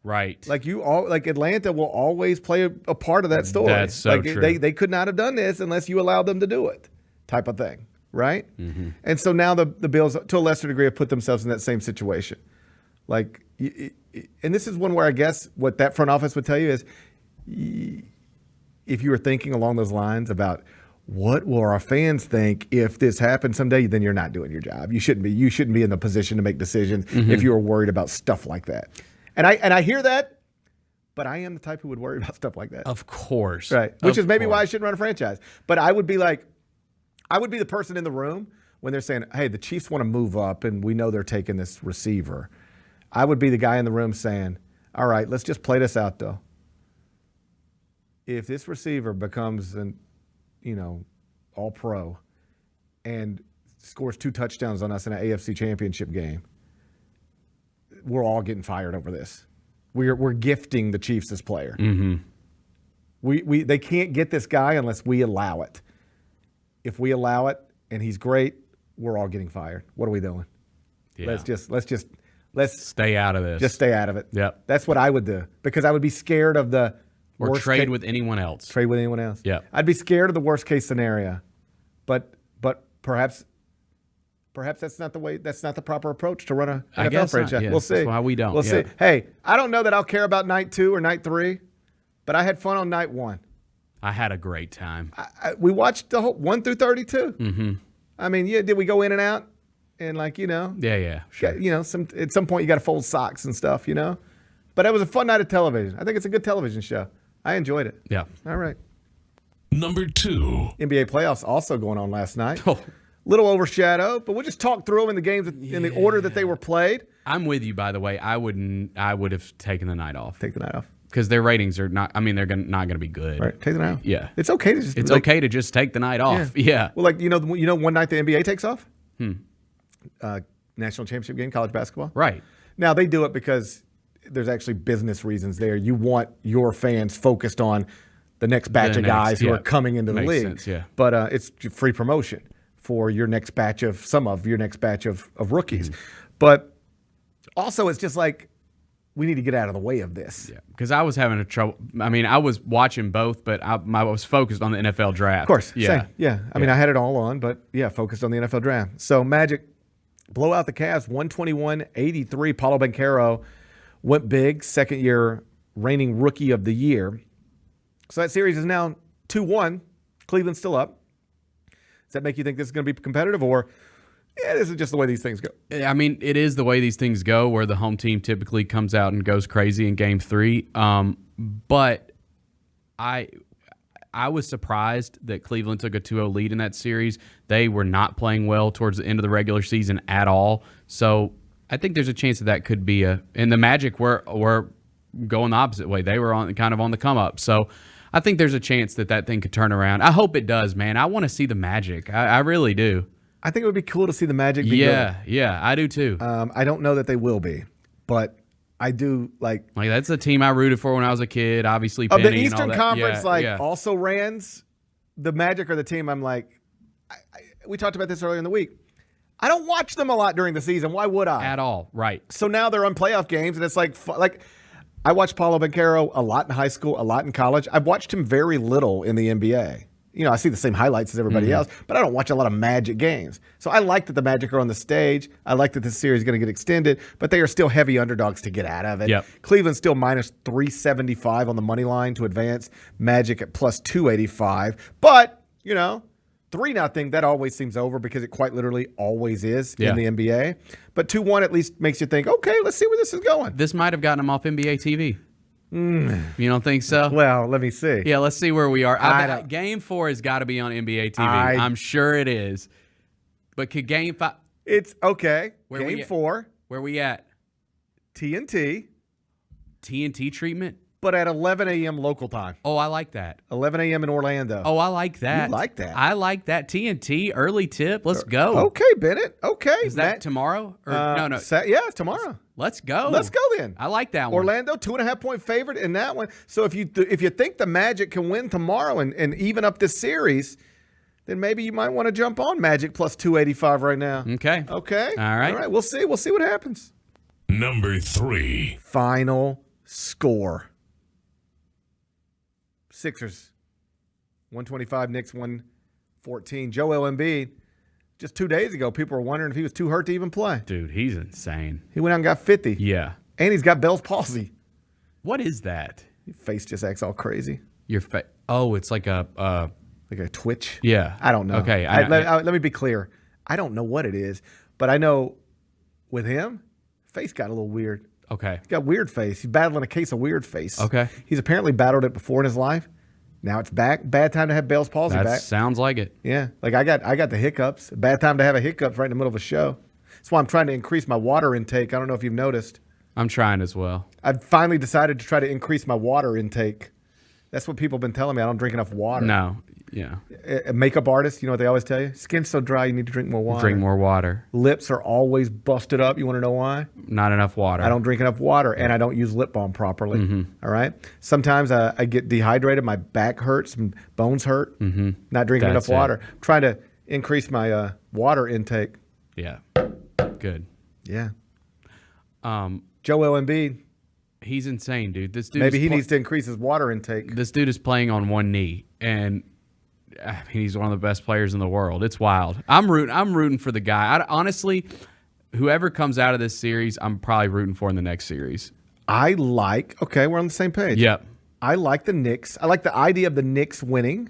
Right. Like Atlanta will always play a part of that story. That's so true. They could not have done this unless you allowed them to do it, type of thing, right? Mm-hmm. And so now the Bills, to a lesser degree, have put themselves in that same situation. Like, and this is one where I guess what that front office would tell you is, if you were thinking along those lines about what will our fans think if this happens someday, then you're not doing your job. You shouldn't be. You shouldn't be in the position to make decisions if you are worried about stuff like that. And I hear that, but I am the type who would worry about stuff like that. Of course. Right. Which is maybe why I shouldn't run a franchise. But I would be the person in the room when they're saying, hey, the Chiefs want to move up and we know they're taking this receiver. I would be the guy in the room saying, all right, let's just play this out though. If this receiver becomes all pro and scores 2 touchdowns on us in an AFC championship game, we're all getting fired over this. We're gifting the Chiefs this player. Mm-hmm. They can't get this guy unless we allow it. If we allow it and he's great, we're all getting fired. What are we doing? Yeah. Let's stay out of this. Just stay out of it. Yep. That's what I would do because I would be scared of the or worst trade with anyone else. Trade with anyone else. Yeah. I'd be scared of the worst case scenario, but perhaps that's not the way. That's not the proper approach to run a NFL franchise. Yeah. We'll see. That's why we don't. We'll see. Hey, I don't know that I'll care about night 2 or night 3, but I had fun on night 1. I had a great time. We watched the whole 1 through 32. Mm-hmm. I mean, did we go in and out? And Yeah. Sure. At some point you got to fold socks and stuff, But it was a fun night of television. I think it's a good television show. I enjoyed it. Yeah. All right. Number 2. NBA playoffs also going on last night. Little overshadowed, but we'll just talk through them in the games in the order that they were played. I'm with you, by the way. I would have taken the night off. Take the night off. Because their ratings are not. I mean, they're not going to be good. All right, take the night off. Yeah, it's okay to just. It's okay to just take the night off. Yeah. Well, one night the NBA takes off. National championship game, college basketball. Right. Now they do it because there's actually business reasons there. You want your fans focused on the next batch of guys who are coming into the league. Sense, yeah. But it's free promotion for your next batch of rookies. But also it's just like we need to get out of the way of this. Yeah, because I was having trouble. I mean, I was watching both, but I was focused on the NFL draft. Of course. Yeah. Same. Yeah. I mean, I had it all on, but focused on the NFL draft. So Magic blow out the Cavs 121-83. Paolo Banchero went big, second year reigning rookie of the year. So that series is now 2-1. Cleveland's still up. Does that make you think this is going to be competitive, or this is just the way these things go? I mean, it is the way these things go, where the home team typically comes out and goes crazy in Game 3. But I was surprised that Cleveland took a 2-0 lead in that series. They were not playing well towards the end of the regular season at all. So I think there's a chance that could be and the Magic were going the opposite way. They were on the come up. So I think there's a chance that thing could turn around. I hope it does, man. I want to see the Magic. I really do. I think it would be cool to see the Magic be good. Yeah, I do too. I don't know that they will be, but I do like that's the team I rooted for when I was a kid. Obviously, Penny the Eastern and all Conference, that. Also Rans. The Magic are the team. I'm like, we talked about this earlier in the week. I don't watch them a lot during the season. Why would I? At all, right? So now they're on playoff games, and it's like I watched Paolo Banchero a lot in high school, a lot in college. I've watched him very little in the NBA. I see the same highlights as everybody else, but I don't watch a lot of Magic games. So I like that the Magic are on the stage. I like that this series is going to get extended, but they are still heavy underdogs to get out of it. Yep. Cleveland's still minus 375 on the money line to advance. Magic at plus 285. But, 3-0, that always seems over because it quite literally always is in the NBA. But 2-1 at least makes you think, okay, let's see where this is going. This might have gotten them off NBA TV. You don't think so? Well, let me see. Yeah, let's see where we are. Game 4 has got to be on NBA TV. I'm sure it is. But could Game 5... It's okay. Game 4. Where we at? TNT. TNT treatment? But at 11 a.m. local time. Oh, I like that. 11 a.m. in Orlando. Oh, I like that. You like that. I like that. TNT, early tip. Let's go. Okay, Bennett. Okay. Is that tomorrow? Or, no. Yeah, it's tomorrow. Let's go. Let's go then. I like that one. Orlando, 2.5-point favorite in that one. So if you think the Magic can win tomorrow and even up this series, then maybe you might want to jump on Magic plus 285 right now. Okay. Okay. All right. All right. We'll see. We'll see what happens. Number 3. Final score. Sixers 125, Knicks 114. Joel Embiid, just 2 days ago, people were wondering if he was too hurt to even play. Dude, he's insane. He went out and got 50. Yeah. And he's got Bell's palsy. What is that? Your face just acts all crazy. Your face. Oh, it's like a twitch? Yeah. I don't know. Okay. Let me be clear. I don't know what it is, but I know with him, face got a little weird. Okay. He's got weird face. He's battling a case of weird face. Okay. He's apparently battled it before in his life. Now it's back. Bad time to have Bell's palsy back. Sounds like it. Yeah. Like I got the hiccups. Bad time to have a hiccups right in the middle of a show. That's why I'm trying to increase my water intake. I don't know if you've noticed. I'm trying as well. I've finally decided to try to increase my water intake. That's what people have been telling me. I don't drink enough water. No. Yeah. Makeup artists, you know what they always tell you? Skin's so dry, you need to drink more water. Drink more water. Lips are always busted up. You want to know why? Not enough water. I don't drink enough water, and I don't use lip balm properly. Mm-hmm. All right? Sometimes I get dehydrated. My back hurts. And bones hurt. Mm-hmm. Not drinking That's enough water. I'm trying to increase my water intake. Yeah. Good. Yeah. Joel Embiid. He's insane, dude. This dude Maybe he needs to increase his water intake. This dude is playing on one knee, and I mean, he's one of the best players in the world. It's wild. I'm rooting for the guy. Honestly, whoever comes out of this series, I'm probably rooting for in the next series. Okay, we're on the same page. Yep. I like the Knicks. I like the idea of the Knicks winning,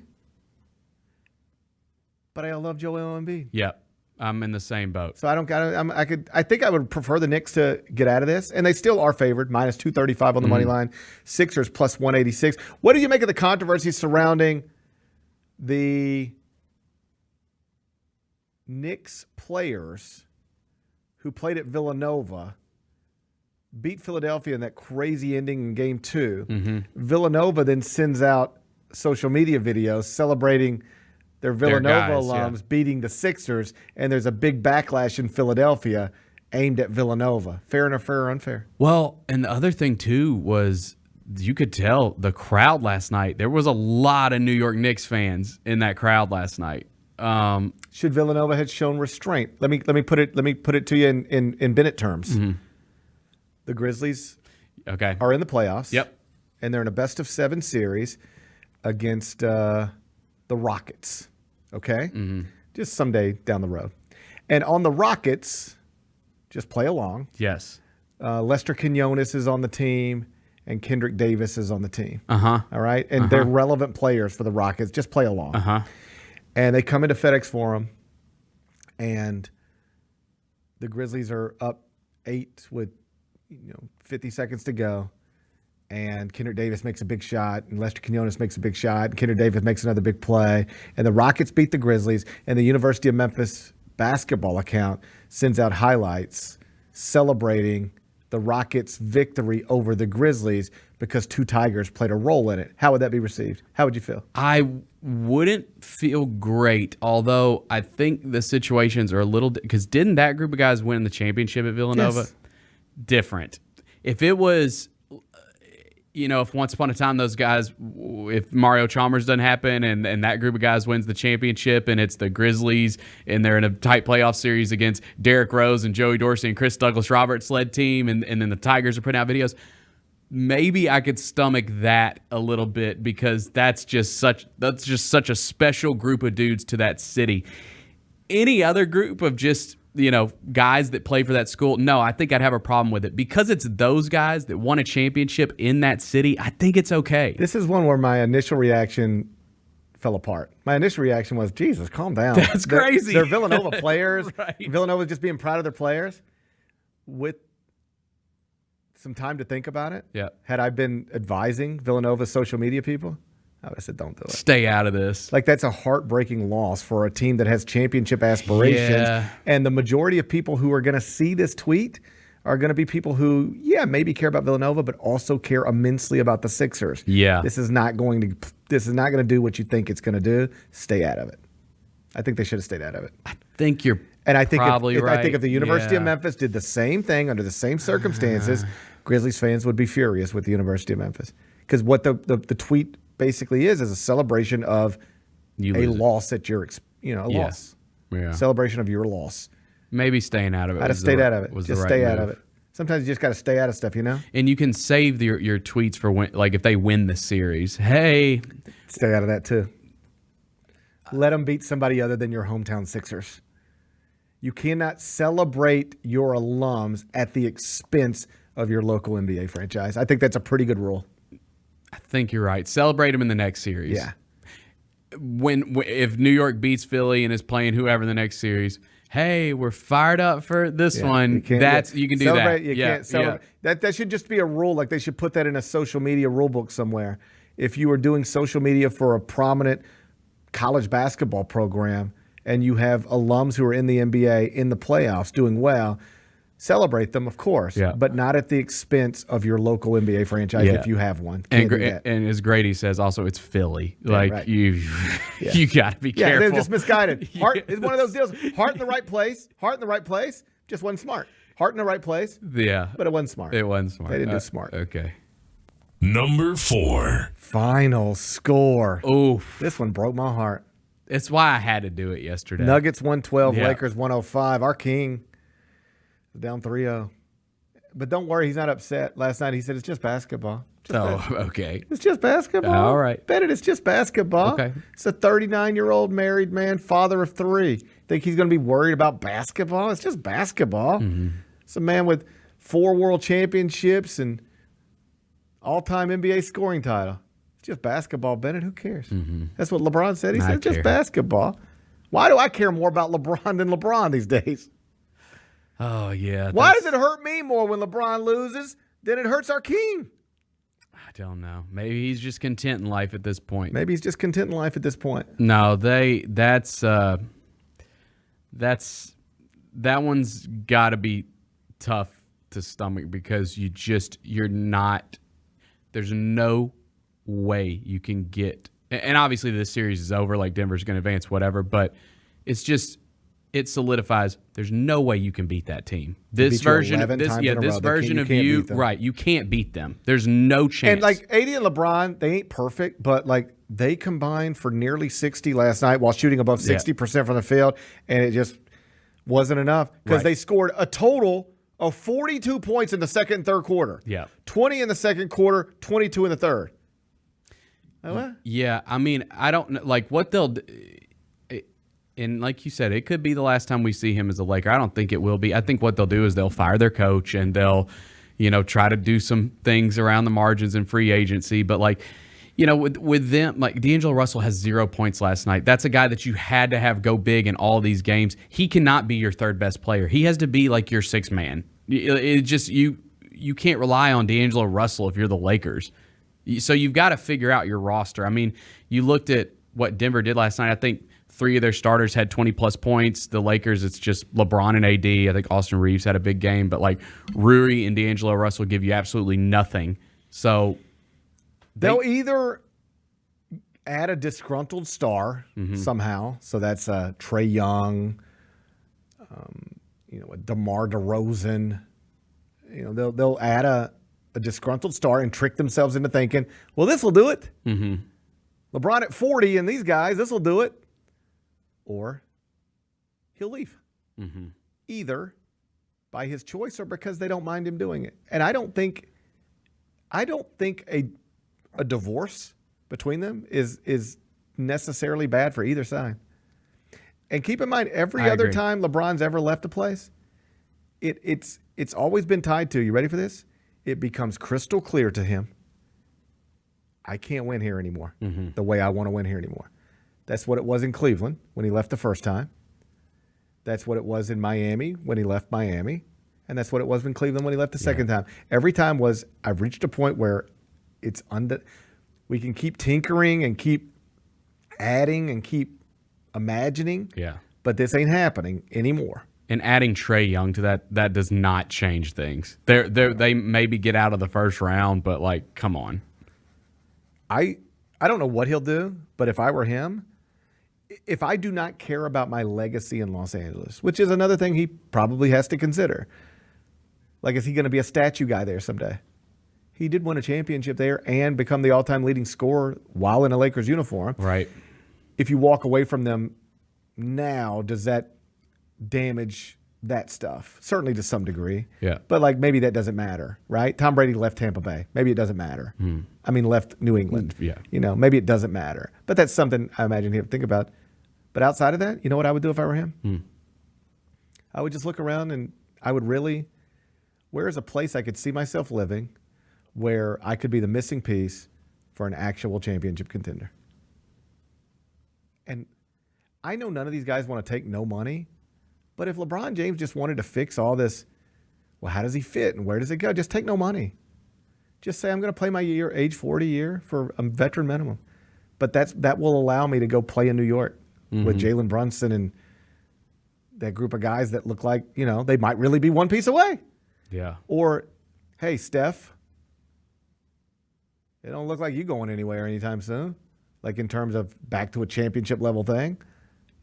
but I love Joel Embiid. Yep. I'm in the same boat. So I think I would prefer the Knicks to get out of this, and they still are favored, minus 235 on the money line. Sixers plus 186. What do you make of the controversy surrounding the Knicks players who played at Villanova, beat Philadelphia in that crazy ending in Game 2? Mm-hmm. Villanova then sends out social media videos celebrating their Villanova alums beating the Sixers, and there's a big backlash in Philadelphia aimed at Villanova. Fair or unfair? Well, and the other thing, too, was you could tell the crowd last night. There was a lot of New York Knicks fans in that crowd last night. Should Villanova have shown restraint? Let me put it to you in Bennett terms. Mm-hmm. The Grizzlies are in the playoffs. Yep. And they're in a best-of-7 series against the Rockets. Okay? Mm-hmm. Just someday down the road. And on the Rockets, just play along. Yes. Lester Quinones is on the team, and Kendrick Davis is on the team. Uh-huh. All right? And they're relevant players for the Rockets. Just play along. Uh-huh. And they come into FedEx Forum, and the Grizzlies are up 8 with 50 seconds to go. And Kendrick Davis makes a big shot, and Lester Quinones makes a big shot, and Kendrick Davis makes another big play. And the Rockets beat the Grizzlies, and the University of Memphis basketball account sends out highlights celebrating the Rockets' victory over the Grizzlies because 2 Tigers played a role in it. How would that be received? How would you feel? I wouldn't feel great, although I think the situations are a little – because didn't that group of guys win the championship at Villanova? Yes. Different. If it was – if once upon a time those guys, if Mario Chalmers doesn't happen and that group of guys wins the championship and it's the Grizzlies and they're in a tight playoff series against Derrick Rose and Joey Dorsey and Chris Douglas-Roberts led team and then the Tigers are putting out videos, maybe I could stomach that a little bit because that's just such a special group of dudes to that city. Any other group of just guys that play for that school, no, I think I'd have a problem with it. Because it's those guys that won a championship in that city, I think it's okay. This is one where my initial reaction fell apart. My initial reaction was, Jesus, calm down. That's crazy. They're Villanova players. Right. Villanova just being proud of their players. With some time to think about it, had I been advising Villanova's social media people, I would have said, don't do it. Stay out of this. Like, that's a heartbreaking loss for a team that has championship aspirations. Yeah. And the majority of people who are going to see this tweet are going to be people who, maybe care about Villanova, but also care immensely about the Sixers. Yeah. This is not going to do what you think it's going to do. Stay out of it. I think they should have stayed out of it. I think you're probably right. I think if the University of Memphis did the same thing under the same circumstances, Grizzlies fans would be furious with the University of Memphis. Because what the tweet basically is a celebration of a loss at your, loss. Yeah. Celebration of your loss. Maybe staying out of it. I'd have stayed out of it. Just stay out of it. Sometimes you just got to stay out of stuff, And you can save your tweets for when, like if they win the series. Hey, stay out of that too. Let them beat somebody other than your hometown Sixers. You cannot celebrate your alums at the expense of your local NBA franchise. I think that's a pretty good rule. I think you're right. Celebrate them in the next series. Yeah. If New York beats Philly and is playing whoever in the next series, hey, we're fired up for this one. You can do that. You can't celebrate. That should just be a rule. Like they should put that in a social media rule book somewhere. If you are doing social media for a prominent college basketball program and you have alums who are in the NBA in the playoffs doing well, celebrate them, of course, but not at the expense of your local NBA franchise if you have one. And as Grady says, also it's Philly. You got to be careful. Yeah, they're just misguided. Heart is one of those deals. Heart in the right place. Just wasn't smart. Heart in the right place. Yeah. But it wasn't smart. It wasn't smart. They didn't do smart. Okay. Number 4. Final score. Oof. This one broke my heart. It's why I had to do it yesterday. Nuggets 112, Lakers 105. Our king down 3-0. But don't worry, he's not upset. Last night he said it's just basketball. Okay. It's just basketball. All right. Bennett, it's just basketball. Okay. It's a 39-year-old married man, father of 3. Think he's going to be worried about basketball? It's just basketball. Mm-hmm. It's a man with 4 world championships and all-time NBA scoring title. It's just basketball, Bennett. Who cares? Mm-hmm. That's what LeBron said. He said it's just basketball. Why do I care more about LeBron than LeBron these days? Oh, yeah. Why does it hurt me more when LeBron loses than it hurts our king? I don't know. Maybe he's just content in life at this point. No, that one's got to be tough to stomach because you're not, there's no way you can get, and obviously this series is over, like Denver's going to advance, whatever, but it's just, it solidifies there's no way you can beat that team. This version of you, right, you can't beat them. There's no chance. And like AD and LeBron, they ain't perfect, but like they combined for nearly 60 last night while shooting above 60% from the field, and it just wasn't enough because they scored a total of 42 points in the second and third quarter. Yeah. 20 in the second quarter, 22 in the third. Yeah, I mean, I don't know, like what they'll do. And like you said, it could be the last time we see him as a Laker. I don't think it will be. I think what they'll do is they'll fire their coach and they'll, try to do some things around the margins in free agency. But like, with them, like D'Angelo Russell has 0 points last night. That's a guy that you had to have go big in all these games. He cannot be your third best player. He has to be like your sixth man. It just you can't rely on D'Angelo Russell if you're the Lakers. So you've got to figure out your roster. I mean, you looked at what Denver did last night. I think 3 of their starters had 20-plus points. The Lakers, it's just LeBron and AD. I think Austin Reeves had a big game. But, like, Rui and D'Angelo Russell give you absolutely nothing. So they'll either add a disgruntled star somehow. So that's Trae Young, a DeMar DeRozan. They'll add a disgruntled star and trick themselves into thinking, well, this will do it. Mm-hmm. LeBron at 40 and these guys, this will do it. Or he'll leave. Mm-hmm. Either by his choice or because they don't mind him doing it. And I don't think a divorce between them is necessarily bad for either side. And keep in mind, every other time LeBron's ever left a place, it's always been tied to, you ready for this? It becomes crystal clear to him, I can't win here anymore the way I want to win here anymore. That's what it was in Cleveland when he left the first time. That's what it was in Miami when he left Miami. And that's what it was in Cleveland when he left the second time. Every time was, I've reached a point where it's we can keep tinkering and keep adding and keep imagining. Yeah. But this ain't happening anymore. And adding Trae Young to that does not change things. They maybe get out of the first round, but like, come on. I don't know what he'll do, but if I were him, if I do not care about my legacy in Los Angeles, which is another thing he probably has to consider. Like, is he going to be a statue guy there someday? He did win a championship there and become the all-time leading scorer while in a Lakers uniform. Right. If you walk away from them now, does that damage that stuff, certainly to some degree. Yeah. But like maybe that doesn't matter, right? Tom Brady left Tampa Bay. Maybe it doesn't matter. I mean, left New England. Yeah. You know, maybe it doesn't matter. But that's something I imagine he'd think about. But outside of that, you know what I would do if I were him? I would just look around and I would really, where is a place I could see myself living where I could be the missing piece for an actual championship contender? And I know none of these guys want to take no money, but if LeBron James just wanted to fix all this, well, how does he fit and where does it go? Just take no money. Just say I'm going to play my year, age 40 year for a veteran minimum. But that will allow me to go play in New York with Jalen Brunson and that group of guys that look like, you know, they might really be one piece away. Yeah. Or, hey, Steph, it don't look like you going anywhere anytime soon. Like in terms of back to a championship level thing,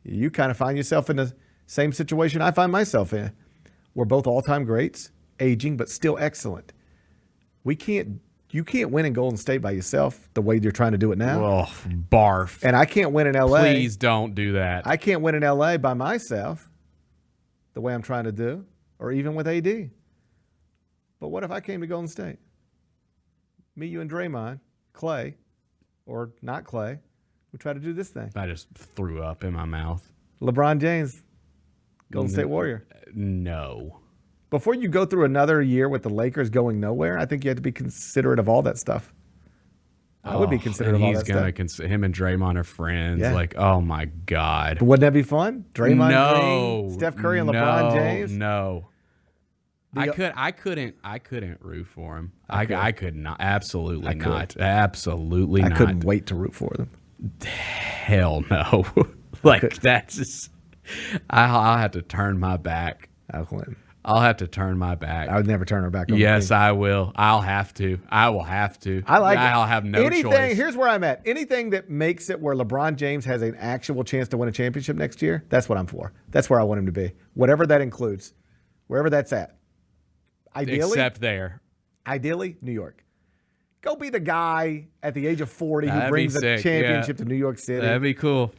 you kind of find yourself in the same situation I find myself in. We're both all-time greats, aging, but still excellent. You can't win in Golden State by yourself the way you're trying to do it now. Oh, barf. And I can't win in LA. Please don't do that. I can't win in LA by myself the way I'm trying to do, or even with AD. But what if I came to Golden State? Me, you, and Draymond, Clay, or not Clay, we try to do this thing. I just threw up in my mouth. LeBron James, Golden State Warrior. No. Before you go through another year with the Lakers going nowhere, I think you have to be considerate of all that stuff. I would be considerate of all that stuff. Him and Draymond are friends. Yeah. Like, oh my God. But wouldn't that be fun? Draymond Green, Steph Curry, and LeBron James? No. I couldn't root for him. I could not. Absolutely not. Absolutely not. I couldn't wait to root for them. Hell no. Like, that's just, I'll have to turn my back. I'll have to turn my back. I would never turn her back on Yes, me. I will. I'll have to. I will have to. I'll have no choice. Here's where I'm at. Anything that makes it where LeBron James has an actual chance to win a championship next year, that's what I'm for. That's where I want him to be. Whatever that includes. Wherever that's at. Ideally. Except there. Ideally, New York. Go be the guy at the age of 40 who That'd brings be the sick, championship yeah. to New York City. That'd be cool.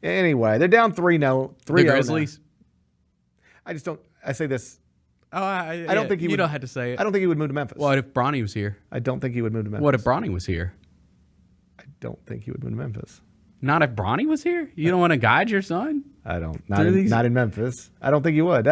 Anyway, they're down 3-0. The Grizzlies? I just don't. I say this. Oh, I don't think he would. You don't have to say it. I don't think he would move to Memphis. What if Bronny was here? I don't think he would move to Memphis. What if Bronny was here? I don't think he would move to Memphis. Not if Bronny was here? You don't want to guide your son? I don't. Not in Memphis. I don't think he would.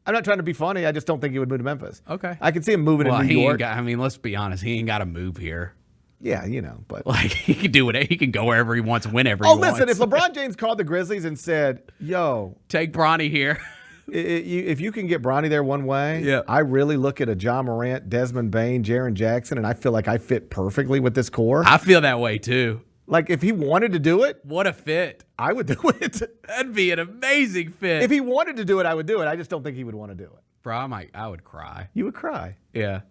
I'm not trying to be funny. I just don't think he would move to Memphis. Okay. I can see him moving to New York. Let's be honest. He ain't got to move here. Yeah, but like he can do it. He can go wherever he wants, whenever he wants. Oh, listen, if LeBron James called the Grizzlies and said, "Yo, take Bronny here," if you can get Bronny there one way, I really look at a John Morant, Desmond Bane, Jaren Jackson, and I feel like I fit perfectly with this core. I feel that way too. Like if he wanted to do it, what a fit! I would do it. That'd be an amazing fit. If he wanted to do it, I would do it. I just don't think he would want to do it. Bro, I would cry. You would cry. Yeah.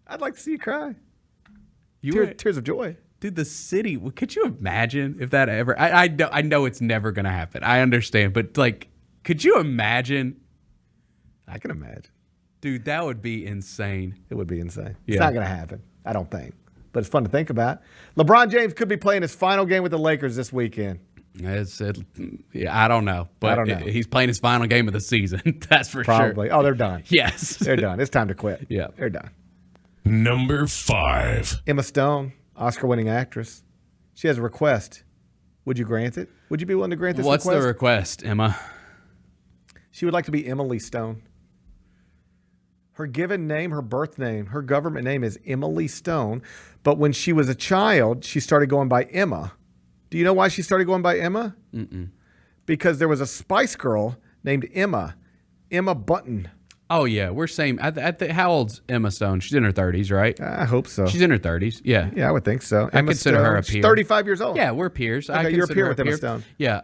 I'd like to see you cry. Tears of joy. Dude, the city. Could you imagine if that ever? I know it's never gonna happen. I understand, but like, could you imagine? I can imagine. Dude, that would be insane. It would be insane. Yeah. It's not gonna happen. I don't think. But it's fun to think about. LeBron James could be playing his final game with the Lakers this weekend. I don't know. But I don't know. He's playing his final game of the season. That's for Probably. sure. Oh, they're done. Yes. They're done. It's time to quit. Yeah. They're done. Number 5. Emma Stone, Oscar-winning actress. She has a request. Would you grant it? Would you be willing to grant this What's request? the request, Emma? She would like to be Emily Stone. Her given name, her birth name, her government name is Emily Stone. But when she was a child, she started going by Emma. Do you know why she started going by Emma? Mm-mm. Because there was a Spice Girl named Emma Button. Oh, yeah. We're same. How old's Emma Stone? She's in her 30s, right? I hope so. She's in her 30s. Yeah. Yeah, I would think so. I consider her a peer. She's 35 years old. Yeah, we're peers. Okay, you're a peer with Emma Stone. Yeah.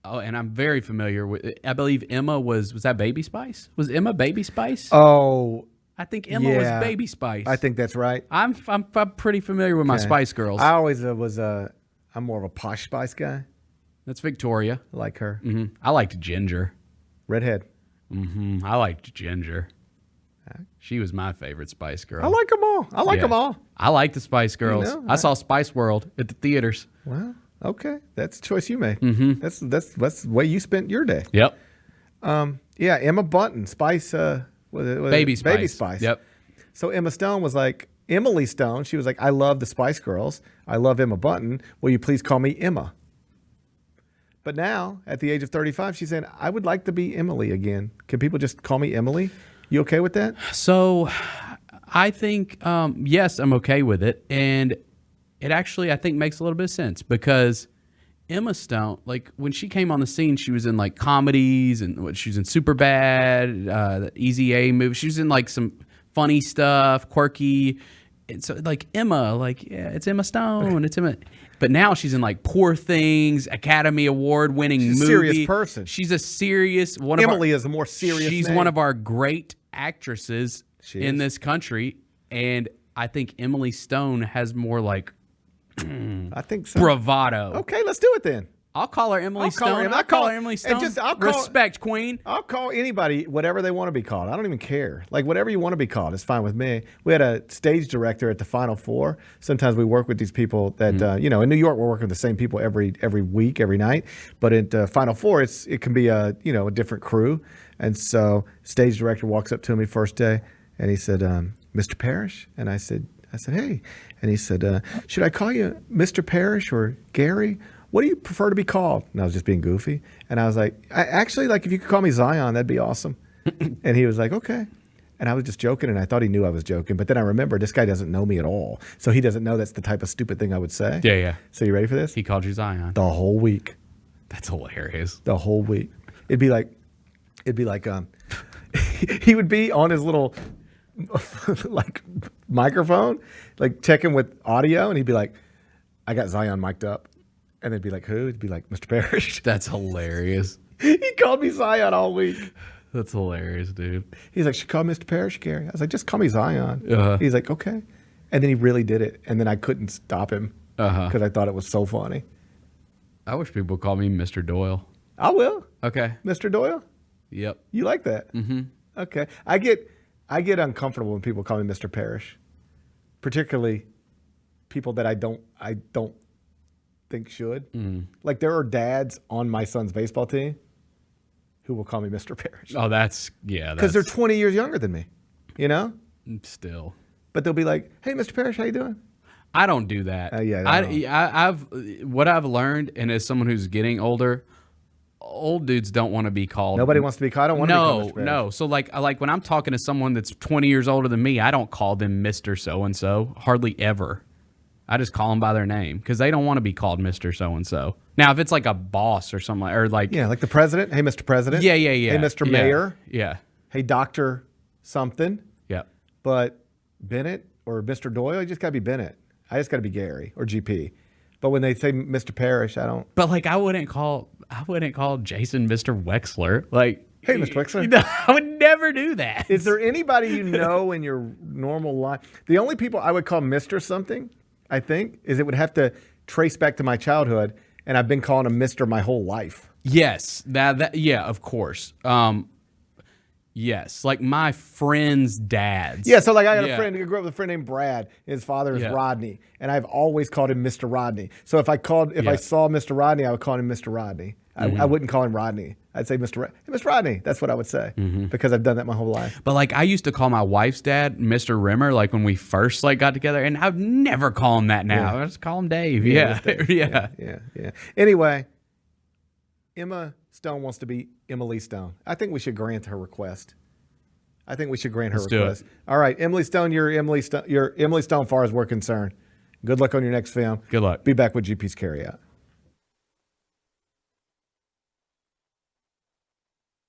Oh, and I'm very familiar with. I believe Emma was that Baby Spice? Was Emma Baby Spice? Oh, I think Emma was Baby Spice. I think that's right. I'm pretty familiar with my Spice Girls. I always I'm more of a Posh Spice guy. That's Victoria. I like her. Mm-hmm. I liked Ginger. Redhead. Mm-hmm. I liked Ginger. She was my favorite Spice Girl. I like them all. I like them all. I like the Spice Girls. You know, I saw Spice World at the theaters. Well, okay, that's the choice you made. Mm-hmm. That's the way you spent your day. Yep. Yeah, Emma Bunton, Spice. Baby Spice. Yep. So Emma Stone was like, Emily Stone, she was like, I love the Spice Girls. I love Emma Bunton. Will you please call me Emma? But now, at the age of 35, she's saying, I would like to be Emily again. Can people just call me Emily? You okay with that? So I think, yes, I'm okay with it. And it actually, I think, makes a little bit of sense because Emma Stone, like when she came on the scene, she was in like comedies and she was in Superbad, the Easy A movie. She was in like some funny stuff, quirky. And so like Emma, like, yeah, it's Emma Stone. It's Emma. But now she's in like Poor Things, Academy Award winning movie. She's a serious person. She's a serious Emily is a more serious She's name. one of our great actresses in this country. And I think Emily Stone has more like I think so. bravado. Okay, let's do it then. I'll call her Emily Stone. I'll call her Emily Stone. Respect, Queen. I'll call anybody whatever they want to be called. I don't even care. Like, whatever you want to be called is fine with me. We had a stage director at the Final Four. Sometimes we work with these people that, in New York, we're working with the same people every week, every night. But at Final Four, it can be a different crew. And so stage director walks up to me first day, and he said, Mr. Parrish? And I said, hey. And he said, should I call you Mr. Parrish or Gary? What do you prefer to be called? And I was just being goofy. And I was like, actually, like, if you could call me Zion, that'd be awesome. And he was like, okay. And I was just joking, and I thought he knew I was joking. But then I remembered this guy doesn't know me at all. So he doesn't know that's the type of stupid thing I would say. Yeah. So you ready for this? He called you Zion. The whole week. That's hilarious. The whole week. It'd be like he would be on his little like microphone, like checking with audio, and he'd be like, I got Zion mic'd up. And they'd be like, who? It'd be like, Mr. Parrish. That's hilarious. He called me Zion all week. That's hilarious, dude. He's like, should call Mr. Parrish, Gary? I was like, just call me Zion. He's like, okay. And then he really did it. And then I couldn't stop him because I thought it was so funny. I wish people would call me Mr. Doyle. I will. Okay. Mr. Doyle? Yep. You like that? Mm-hmm. Okay. I get uncomfortable when people call me Mr. Parrish, particularly people that I don't think should. Like, there are dads on my son's baseball team who will call me Mr. Parrish. Oh, because they're 20 years younger than me, Still. But they'll be like, hey, Mr. Parrish, how you doing? I don't do that. What I've learned, and as someone who's getting older, old dudes don't want to be called. Nobody wants to be called. I don't want to be called Mr. Parrish. No. So like when I'm talking to someone that's 20 years older than me, I don't call them Mr. So-and-so, hardly ever. I just call them by their name because they don't want to be called Mr. So-and-so. Now, if it's like a boss or something, or like... Yeah, like the president. Hey, Mr. President. Yeah. Hey, Mr. Mayor. Yeah. Hey, Dr. something. Yeah. But Bennett or Mr. Doyle, you just got to be Bennett. I just got to be Gary or GP. But when they say Mr. Parrish, I don't... But like I wouldn't call Jason Mr. Wexler. Like... Hey, Mr. Wexler. I would never do that. Is there anybody you know in your normal life? The only people I would call Mr. something... I think, is it would have to trace back to my childhood, and I've been calling him Mr. my whole life. Yes, yeah, of course. Yes, like my friends' dads. Yeah, so like I got a friend, I grew up with a friend named Brad. His father is Rodney, and I've always called him Mr. Rodney. So if I saw Mr. Rodney, I would call him Mr. Rodney. I wouldn't call him Rodney. I'd say Mr. Rodney. That's what I would say because I've done that my whole life. But like I used to call my wife's dad Mr. Rimmer, like when we first like got together, and I've never call him that now. I just call him Dave. Yeah. Anyway, Emma Stone wants to be Emily Stone. I think we should grant her request. Let's do it. All right, Emily Stone, you're Emily Stone far as we're concerned. Good luck on your next film. Good luck. Be back with GP's Carryout.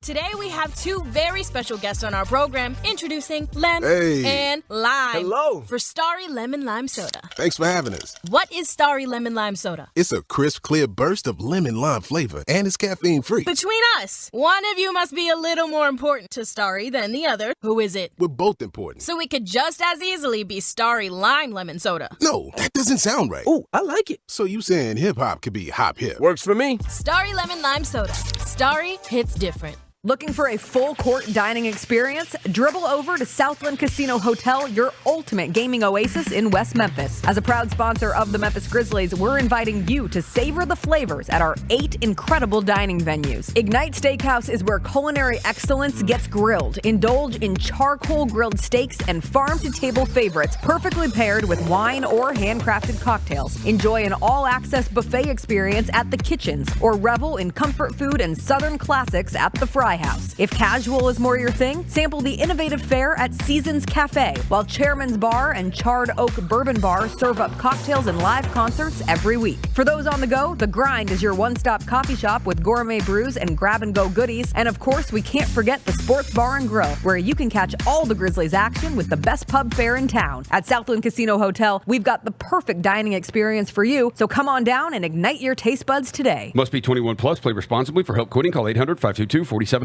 Today we have two very special guests on our program, introducing Lem and Lime. Hello. For Starry Lemon Lime Soda. Thanks for having us. What is Starry Lemon Lime Soda? It's a crisp, clear burst of lemon lime flavor, and it's caffeine-free. Between us, one of you must be a little more important to Starry than the other. Who is it? We're both important. So we could just as easily be Starry Lime Lemon Soda. No, that doesn't sound right. Oh, I like it. So you saying hip-hop could be hop-hip? Works for me. Starry Lemon Lime Soda. Starry hits different. Looking for a full court dining experience? Dribble over to Southland Casino Hotel, your ultimate gaming oasis in West Memphis. As a proud sponsor of the Memphis Grizzlies, we're inviting you to savor the flavors at our 8 incredible dining venues. Ignite Steakhouse is where culinary excellence gets grilled. Indulge in charcoal grilled steaks and farm-to-table favorites, perfectly paired with wine or handcrafted cocktails. Enjoy an all-access buffet experience at the Kitchens, or revel in comfort food and Southern classics at the Fry House. If casual is more your thing, sample the innovative fare at Seasons Cafe, while Chairman's Bar and Charred Oak Bourbon Bar serve up cocktails and live concerts every week. For those on the go, The Grind is your one-stop coffee shop with gourmet brews and grab-and-go goodies. And of course, we can't forget the Sports Bar and Grill, where you can catch all the Grizzlies action with the best pub fare in town. At Southland Casino Hotel, we've got the perfect dining experience for you, so come on down and ignite your taste buds today. Must be 21 plus. Play responsibly. For help quitting, call 800-522-4700.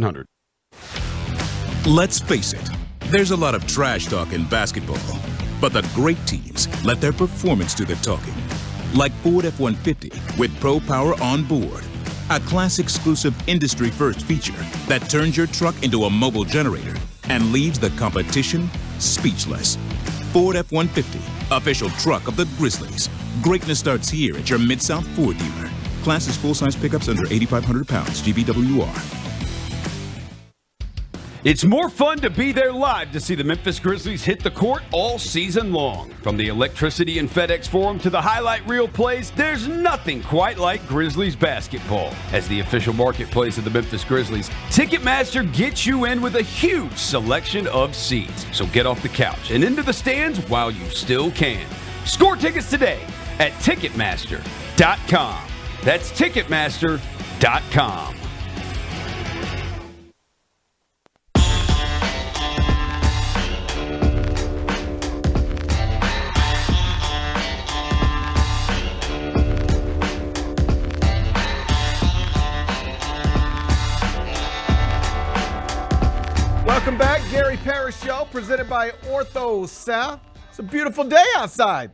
Let's face it, there's a lot of trash talk in basketball, but the great teams let their performance do the talking. Like Ford F-150 with Pro Power on board, a class-exclusive industry-first feature that turns your truck into a mobile generator and leaves the competition speechless. Ford F-150, official truck of the Grizzlies. Greatness starts here at your Mid-South Ford dealer. Class is full-size pickups under 8,500 pounds, GVWR. It's more fun to be there live to see the Memphis Grizzlies hit the court all season long. From the electricity in FedEx Forum to the highlight reel plays, there's nothing quite like Grizzlies basketball. As the official marketplace of the Memphis Grizzlies, Ticketmaster gets you in with a huge selection of seats. So get off the couch and into the stands while you still can. Score tickets today at Ticketmaster.com. That's Ticketmaster.com. Welcome back, Gary Parrish Show, presented by Ortho South. It's a beautiful day outside.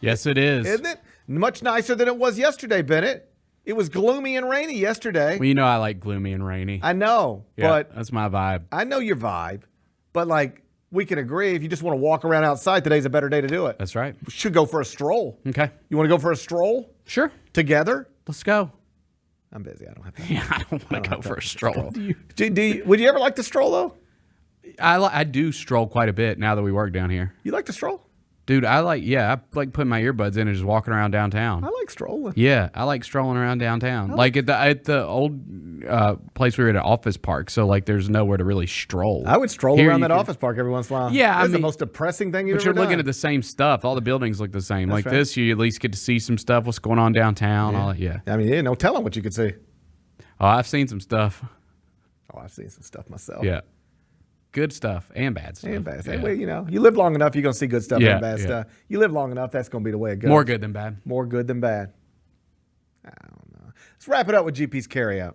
Yes, it is. Isn't it? Much nicer than it was yesterday, Bennett. It was gloomy and rainy yesterday. Well, you know I like gloomy and rainy. I know, Yeah, but that's my vibe. I know your vibe, but like we can agree if you just want to walk around outside, today's a better day to do it. That's right. We should go for a stroll. Okay. You want to go for a stroll? Sure. Together? Let's go. I'm busy. I don't have time. Yeah, I don't want to go for a stroll. Would you ever like to stroll, though? I do stroll quite a bit now that we work down here. You like to stroll? Dude, I like putting my earbuds in and just walking around downtown. I like strolling. Yeah, I like strolling around downtown. Like at the old place we were at, an office park, so like there's nowhere to really stroll. I would stroll Here around you that can- office park every once in a while. Yeah, That's the most depressing thing you've But ever you're looking done. at the same stuff. All the buildings look the same. That's Like right. this, you at least get to see some stuff, what's going on downtown. I mean, no telling what you could see. Oh, I've seen some stuff. Oh, I've seen some stuff myself. Yeah. Good stuff and bad stuff. And bad stuff. Yeah. Well, you live long enough, you're going to see good stuff Yeah, and bad yeah. stuff. You live long enough, that's going to be the way it goes. More good than bad. More good than bad. I don't know. Let's wrap it up with GP's carryout.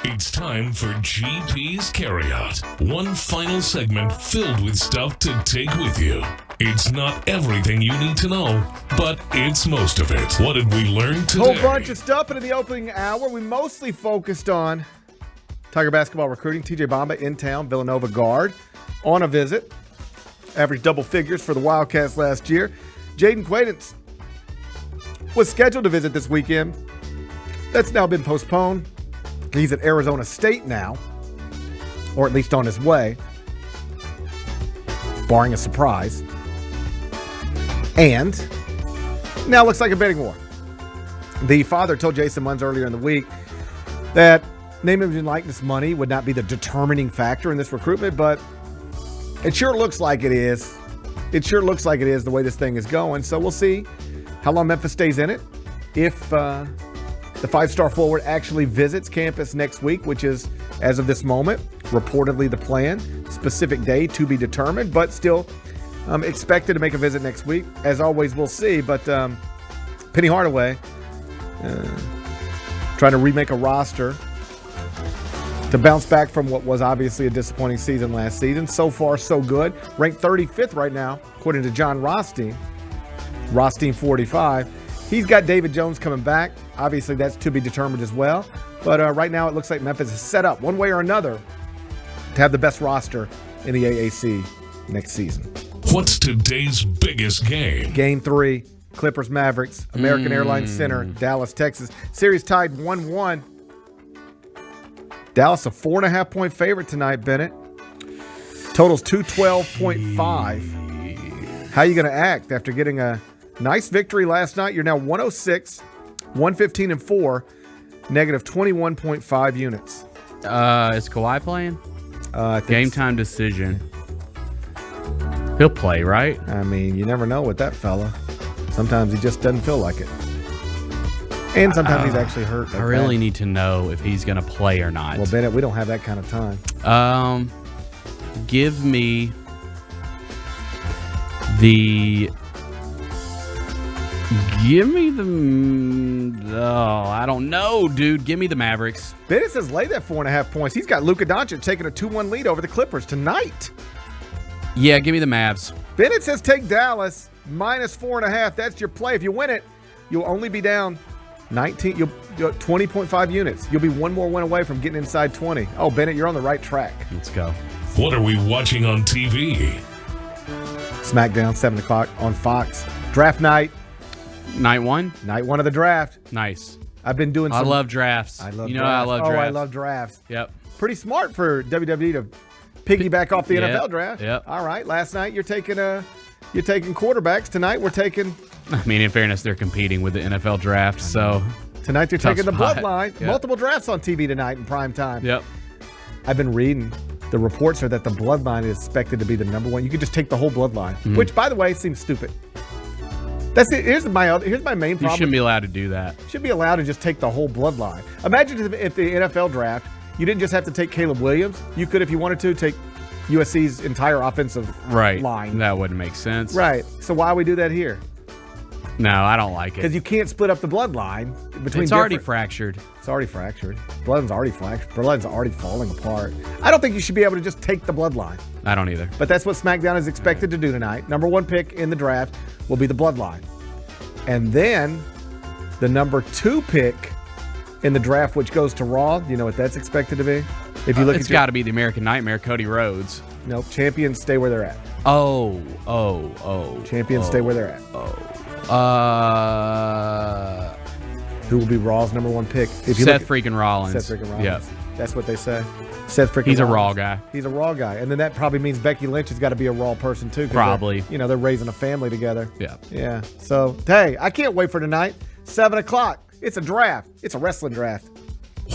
It's time for GP's Carryout. One final segment filled with stuff to take with you. It's not everything you need to know, but it's most of it. What did we learn A today? whole bunch of stuff, and in the opening hour, we mostly focused on Tiger basketball recruiting. TJ Bamba in town, Villanova guard, on a visit. Averaged double figures for the Wildcats last year. Jayden Quaintance was scheduled to visit this weekend. That's now been postponed. He's at Arizona State now, or at least on his way, barring a surprise. And now looks like a bidding war. The father told Jason Munz earlier in the week that name, image, and likeness money would not be the determining factor in this recruitment, but it sure looks like it is. It sure looks like it is the way this thing is going. So we'll see how long Memphis stays in it. If the five-star forward actually visits campus next week, which is, as of this moment, reportedly the plan. Specific day to be determined, but still expected to make a visit next week. As always, we'll see. But Penny Hardaway trying to remake a roster to bounce back from what was obviously a disappointing season last season. So far, so good. Ranked 35th right now, according to John Rothstein. Rothstein 45. He's got David Jones coming back. Obviously, that's to be determined as well. But right now it looks like Memphis is set up one way or another to have the best roster in the AAC next season. What's today's biggest game? Game 3, Clippers-Mavericks, American Airlines Center, Dallas, Texas. Series tied 1-1. Dallas a 4.5-point favorite tonight, Bennett. Totals 212.5. How are you going to act after getting a nice victory last night? You're now 106, 115-4, negative 21.5 units. Is Kawhi playing? Game time decision. He'll play, right? I mean, you never know with that fella. Sometimes he just doesn't feel like it. And sometimes he's actually hurt. I really need to know if he's going to play or not. Well, Bennett, we don't have that kind of time. Give me the... I don't know, dude. Give me the Mavericks. Bennett says lay that 4.5 points. He's got Luka Doncic taking a 2-1 lead over the Clippers tonight. Yeah, give me the Mavs. Bennett says take Dallas minus 4.5. That's your play. If you win it, you'll only be down 20.5 units. You'll be one more win away from getting inside 20. Oh, Bennett, you're on the right track. Let's go. What are we watching on TV? SmackDown, 7 o'clock on Fox. Draft night. Night 1? Night 1 of the draft. Nice. I've been doing some... I love drafts. I love drafts. I love drafts. I love drafts. Yep. Pretty smart for WWE to piggyback off the NFL draft. Yep. All right. Last night you're taking quarterbacks. Tonight we're taking... I mean, in fairness, they're competing with the NFL draft, so... Tonight they're taking the bloodline. Yep. Multiple drafts on TV tonight in prime time. Yep. I've been reading. The reports are that the bloodline is expected to be the number one. You could just take the whole bloodline, which, by the way, seems stupid. That's it. Here's my main problem. You shouldn't be allowed to do that. Should be allowed to just take the whole bloodline. Imagine if the NFL draft, you didn't just have to take Caleb Williams. You could, if you wanted to, take USC's entire offensive line. That wouldn't make sense. Right. So why we do that here? No, I don't like it. Because you can't split up the bloodline between. It's already fractured. It's already fractured. Bloodline's already fractured. Bloodline's already falling apart. I don't think you should be able to just take the bloodline. I don't either. But that's what SmackDown is expected to do tonight. Number 1 pick in the draft will be the bloodline. And then the number 2 pick in the draft, which goes to Raw, do you know what that's expected to be? If you look, it's got to be the American Nightmare, Cody Rhodes. Nope. Champions stay where they're at. Champions stay where they're at. Who will be Raw's number 1 pick? Seth freaking Rollins. Seth freaking Rollins. Yep. That's what they say. Seth freaking He's Rollins. a Raw guy. He's a Raw guy. And then that probably means Becky Lynch has got to be a Raw person too. Probably. They're raising a family together. Yeah. Yeah. So, hey, I can't wait for tonight. 7 o'clock. It's a draft. It's a wrestling draft.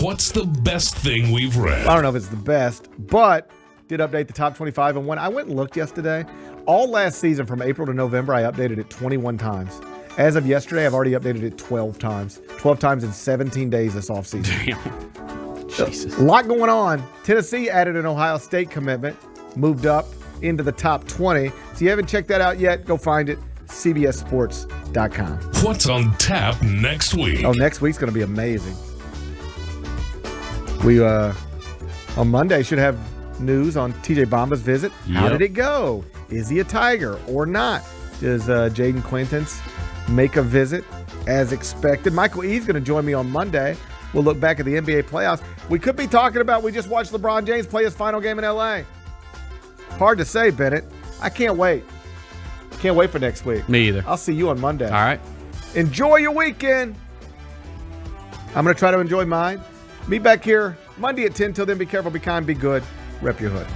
What's the best thing we've read? I don't know if it's the best, but did update the top 25 and one. I went and looked yesterday. All last season from April to November, I updated it 21 times. As of yesterday, I've already updated it 12 times. 12 times in 17 days this offseason. Damn. Jesus. A lot going on. Tennessee added an Ohio State commitment, moved up into the top 20. So you haven't checked that out yet, go find it. CBSSports.com. What's on tap next week? Oh, next week's going to be amazing. We, on Monday, should have news on TJ Bamba's visit. Yep. How did it go? Is he a Tiger or not? Does Jayden Quaintance make a visit as expected? Michael E's going to join me on Monday. We'll look back at the NBA playoffs. We could be talking about we just watched LeBron James play his final game in L.A. Hard to say, Bennett. I can't wait. Can't wait for next week. Me either. I'll see you on Monday. All right. Enjoy your weekend. I'm going to try to enjoy mine. Be back here Monday at 10. Till then, be careful, be kind, be good. Rep your hood.